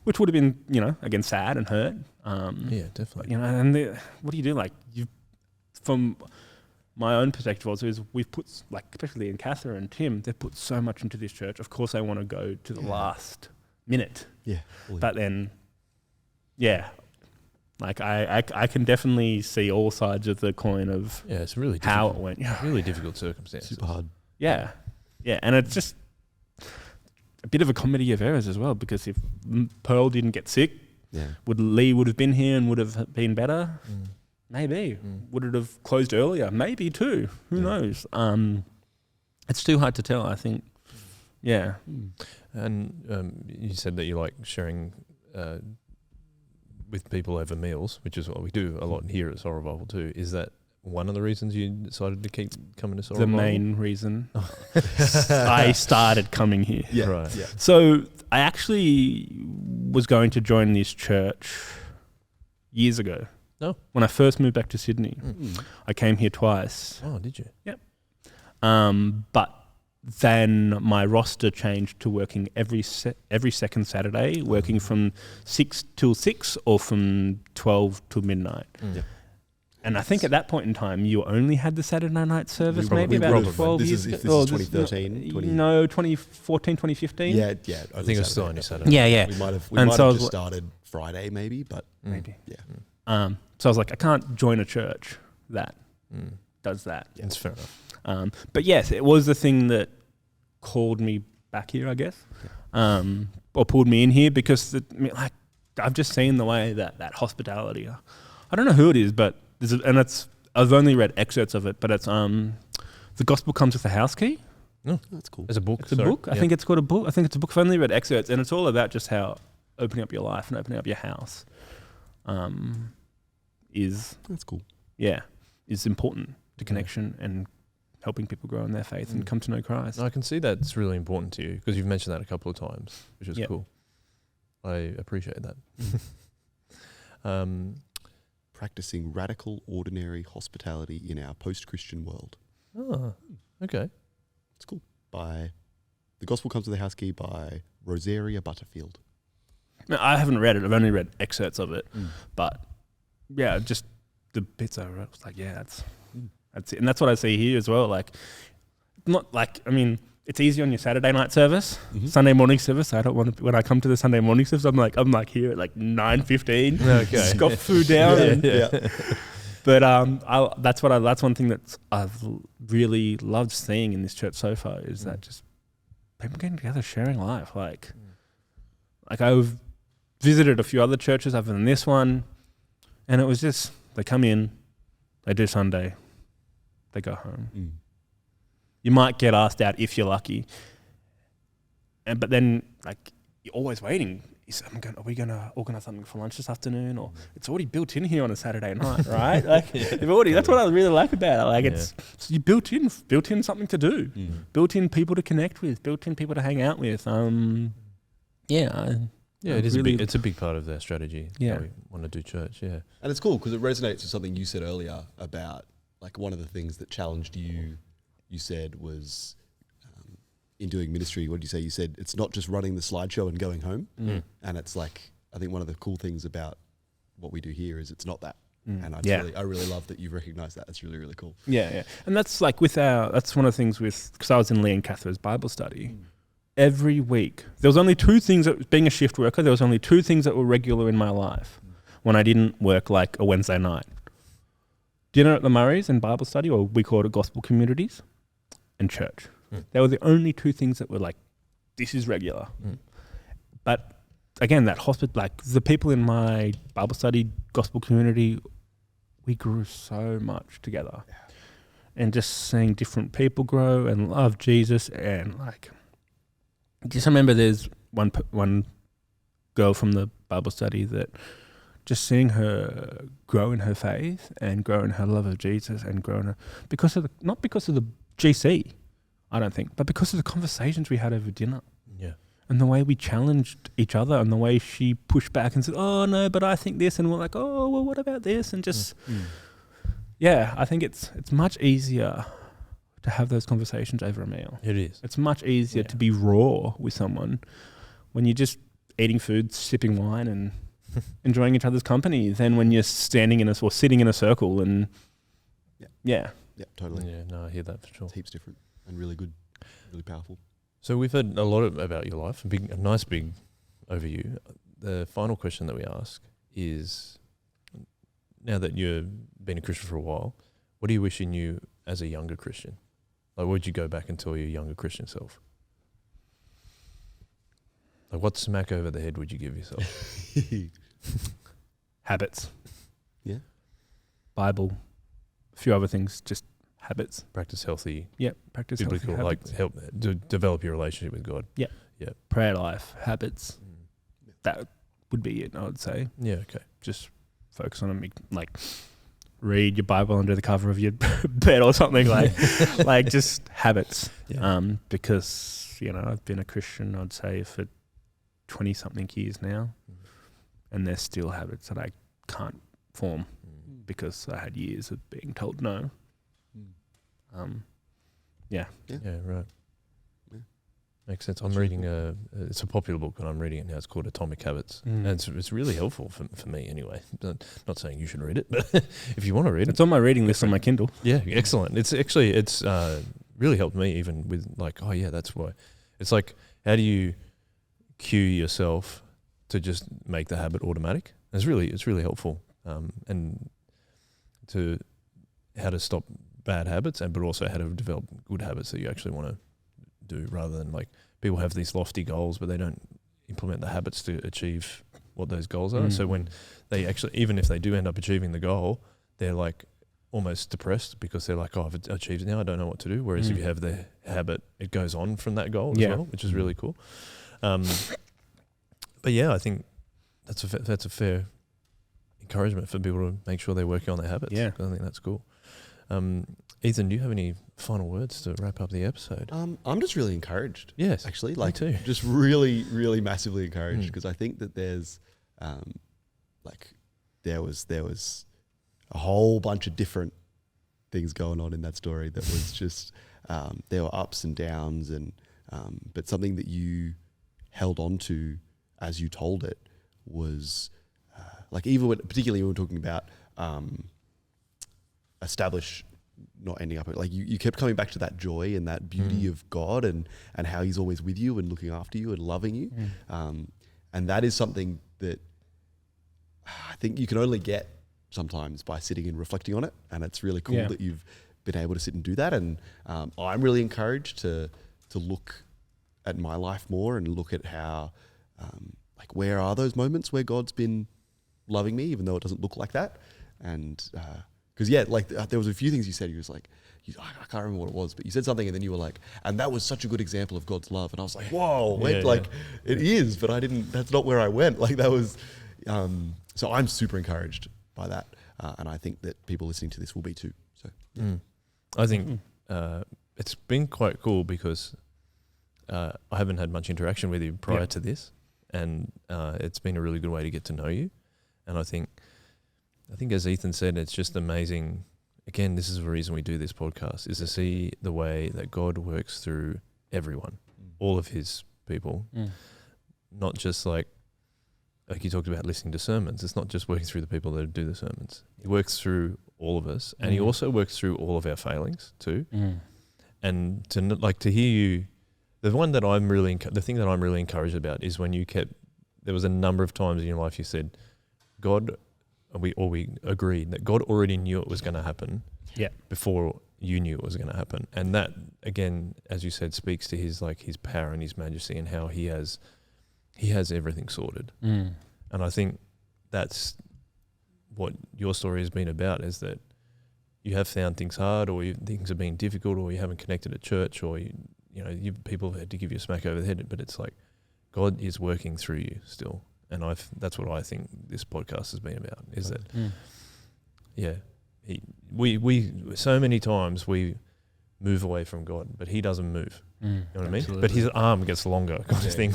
which would have been, again, sad and hurt. Yeah, definitely. And what do you do? Like, from my own perspective also is we've put, like, especially in Catherine and Tim, they've put so much into this church. Of course, they want to go to the last minute. Yeah. But then, like, I can definitely see all sides of the coin of it's really how it went. Really difficult circumstances. Super hard. Yeah. And it's just a bit of a comedy of errors as well, because if Pearl didn't get sick, Lee would have been here and would have been better? Maybe. Would it have closed earlier? Maybe too. Who knows? It's too hard to tell, I think. Yeah. And you said that you like sharing with people over meals, which is what we do a lot here at Soul Revival too. Is that one of the reasons you decided to keep coming to Soul Revival? The main reason I started coming here. Yeah. Right. Yeah. So I actually was going to join this church years ago. Oh. When I first moved back to Sydney. I came here twice. Oh, did you? Yep. But then my roster changed to working every second Saturday, working from 6 till 6 or from 12 till midnight. Yep. And I think at that point in time, you only had the Saturday night service, maybe about probably. 12 years This ago. is 2013. 2014, 2015. Yeah. I think it was still only Saturday. Yeah. We might have And so I was just started Friday, maybe, but Maybe. yeah. So I was like, I can't join a church that does that. That's fair enough. But yes, it was the thing that called me back here, I guess, or pulled me in here because I've just seen the way that hospitality. I don't know who it is, but I've only read excerpts of it, but it's the gospel comes with a house key. Oh, that's cool. It's a book. It's a book. I think it's called a book. I think it's a book. I've only read excerpts, and it's all about just how opening up your life and opening up your house That's cool. is important to connection and helping people grow in their faith and come to know Christ. I can see that's really important to you because you've mentioned that a couple of times, which is Yep. cool. I appreciate that. Practicing radical, ordinary hospitality in our post-Christian world. Oh, okay. It's cool. By The Gospel Comes to the House Key by Rosaria Butterfield. No, I haven't read it. I've only read excerpts of it, but yeah, just the bits I read, I was like, yeah, that's it. And that's what I see here as well. Like, not like, I mean, it's easy on your Saturday night service, Sunday morning service. I don't want to, when I come to the Sunday morning service, I'm like here at like 9:15. Okay. Scoff food down. Yeah. But that's one thing that I've really loved seeing in this church so far is that just people getting together, sharing life. Like I've visited a few other churches other than this one, and it was just they come in, they do Sunday, they go home. You might get asked out if you're lucky, but then like you're always waiting. Are we going to organise something for lunch this afternoon? Or it's already built in here on a Saturday night, right? Like that's what I really like about it. Like it's you built in something to do, built in people to connect with, built in people to hang out with. It's a big part of their strategy. Yeah. How we want to do church. Yeah. And it's cool because it resonates with something you said earlier about like one of the things that challenged you said was in doing ministry, what did you say? You said it's not just running the slideshow and going home. And it's like, I think one of the cool things about what we do here is it's not that. And I really love that you've recognized that. That's really, really cool. Yeah. And that's like that's one of the things because I was in Lee and Catherine's Bible study. Every week, there was only two things being a shift worker, there was only two things that were regular in my life when I didn't work like a Wednesday night. Dinner at the Murrays and Bible study, or we called it gospel communities, and church. They were the only two things that were like, this is regular. But again, that like the people in my Bible study, gospel community, we grew so much together. And just seeing different people grow and love Jesus. And like, just remember there's one girl from the Bible study that just seeing her grow in her faith and grow in her love of Jesus and grow in her, not because of the GC, I don't think, but because of the conversations we had over dinner. Yeah. And the way we challenged each other and the way she pushed back and said, oh no, but I think this, and we're like, oh, well, what about this? And just, I think it's much easier to have those conversations over a meal. It is. It's much easier to be raw with someone when you're just eating food, sipping wine and enjoying each other's company than when you're sitting in a circle and Yeah, totally. Yeah, no, I hear that for sure. It's heaps different and really good, really powerful. So we've heard a lot about your life, a nice big overview. The final question that we ask is, now that you've been a Christian for a while, what do you wish you knew as a younger Christian? Like, what would you go back and tell your younger Christian self? Like, what smack over the head would you give yourself? habits. Yeah. Bible, a few other things, just habits. Practice healthy, Practice biblical, healthy like habits. help develop your relationship with God. Prayer life, habits. That would be it, I would say. Yeah, okay. Just focus on them, like read your Bible under the cover of your bed or something, like just habits. Yeah. Because, I've been a Christian, I'd say, for 20-something years now, and there's still habits that I can't form because I had years of being told no. Yeah, right. Yeah. Makes sense. I'm reading it's a popular book, and I'm reading it now. It's called Atomic Habits, and it's really helpful for me anyway. Not saying you should read it, but if you want to read it, It's on my reading list on my Kindle. yeah, excellent. It's really helped me even with like, oh yeah, that's why. It's like, how do you cue yourself to just make the habit automatic? It's really helpful, and to how to stop bad habits, but also how to develop good habits that you actually want to do, rather than like people have these lofty goals but they don't implement the habits to achieve what those goals are. So when they actually, even if they do end up achieving the goal, they're like almost depressed because they're like, oh, I've achieved it now, I don't know what to do. Whereas if you have the habit, it goes on from that goal as well, which is really cool. But yeah, I think that's a fair encouragement for people to make sure they're working on their habits. Yeah. I think that's cool. Ethan, do you have any final words to wrap up the episode? I'm just really encouraged. Yes, Actually, me too. just really, really massively encouraged because I think that there's, there was a whole bunch of different things going on in that story that was just, there were ups and downs and, but something that you held on to as you told it was, even when, particularly when we're talking about, establish not ending up you kept coming back to that joy and that beauty of God and how he's always with you and looking after you and loving you. And that is something that I think you can only get sometimes by sitting and reflecting on it. And it's really cool that you've been able to sit and do that. And I'm really encouraged to look at my life more and look at how, where are those moments where God's been loving me, even though it doesn't look like that. And, because there was a few things you said. You was like, I can't remember what it was, but you said something, and then you were like, and that was such a good example of God's love. And I was like, whoa, it is, but I didn't. That's not where I went. That was. So I'm super encouraged by that, and I think that people listening to this will be too. So I think it's been quite cool because I haven't had much interaction with you prior to this, and it's been a really good way to get to know you. And I think as Ethan said, it's just amazing. Again, this is the reason we do this podcast, is to see the way that God works through everyone, all of his people, not just like you talked about listening to sermons. It's not just working through the people that do the sermons. He works through all of us, and he also works through all of our failings too. And to hear you, the thing that I'm really encouraged about is when there was a number of times in your life you said, God, we agreed that God already knew it was going to happen before you knew it was going to happen. And that, again, as you said, speaks to his power and his majesty and how he has everything sorted. And I think that's what your story has been about, is that you have found things hard, or things have been difficult, or you haven't connected at church, or people have had to give you a smack over the head, but it's like God is working through you still. And that's what I think this podcast has been about, is that, we so many times we move away from God, but he doesn't move. You know what I mean? But his arm gets longer, kind of thing.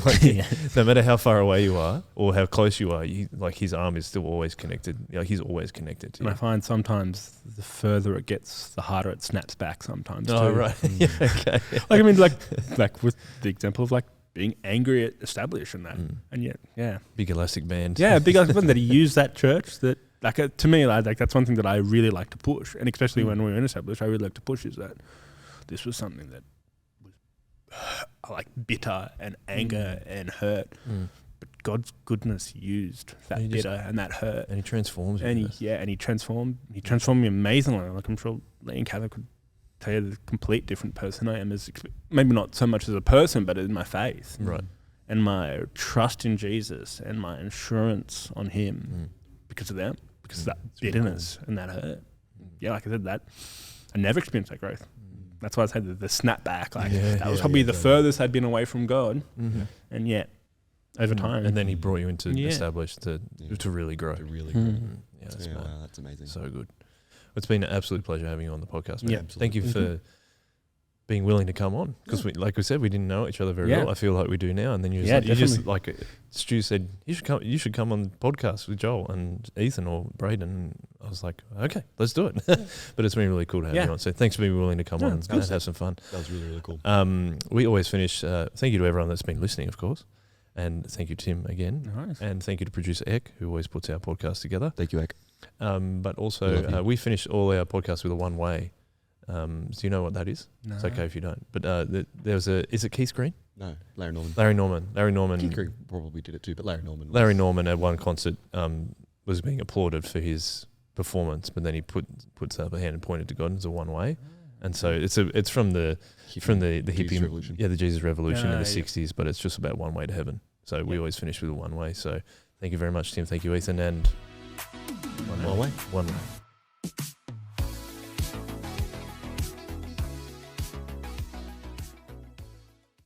No matter how far away you are or how close you are, his arm is still always connected. He's always connected to you. And I find sometimes the further it gets, the harder it snaps back sometimes. Oh, too. right. Okay. Like with the example of being angry at Establish and that. And yet, Big elastic band. Yeah, big elastic band that he used that church that, to me, that's one thing that I really like to push. And especially when we were in Establish, I really like to push is that this was something that was bitter and anger and hurt. But God's goodness used that bitter and that hurt. And he transforms you. And he transformed me amazingly. I'm sure Lee and Cather could tell you the complete different person I am, maybe not so much as a person, but in my faith. Right. And my trust in Jesus and my assurance on him because of them, because of that bitterness and that hurt. Yeah, like I said, that I never experienced that growth. That's why I said the snapback. That was probably the furthest I'd been away from God. And yet, over time. And then he brought you into Establish to really grow. To really grow. Wow, that's amazing. So good. It's been an absolute pleasure having you on the podcast, man. Yeah, thank you for being willing to come on, because like we said, we didn't know each other very well. I feel like we do now. And then Stu said, you should come on the podcast with Joel and Ethan or Braden. I was like, okay, let's do it. But it's been really cool to have you on. So thanks for being willing to come on and have some fun. That was really, really cool. We always finish, thank you to everyone that's been listening, of course. And thank you, Tim, again. Nice. And thank you to producer Ek, who always puts our podcast together. Thank you, Ek. But also, we finish all our podcasts with a one-way. Do you know what that is? No. It's okay if you don't. But is it Keith Green? No, Larry Norman. Larry Norman. Keith Green probably did it too, but Larry Norman at one concert was being applauded for his performance, but then he puts up a hand and pointed to God, and it's a one-way. And so it's from the hippie revolution. the Jesus Revolution in the 60s, but it's just about one way to heaven. So we always finish with a one way. So thank you very much, Tim. Thank you, Ethan, and One way. One way.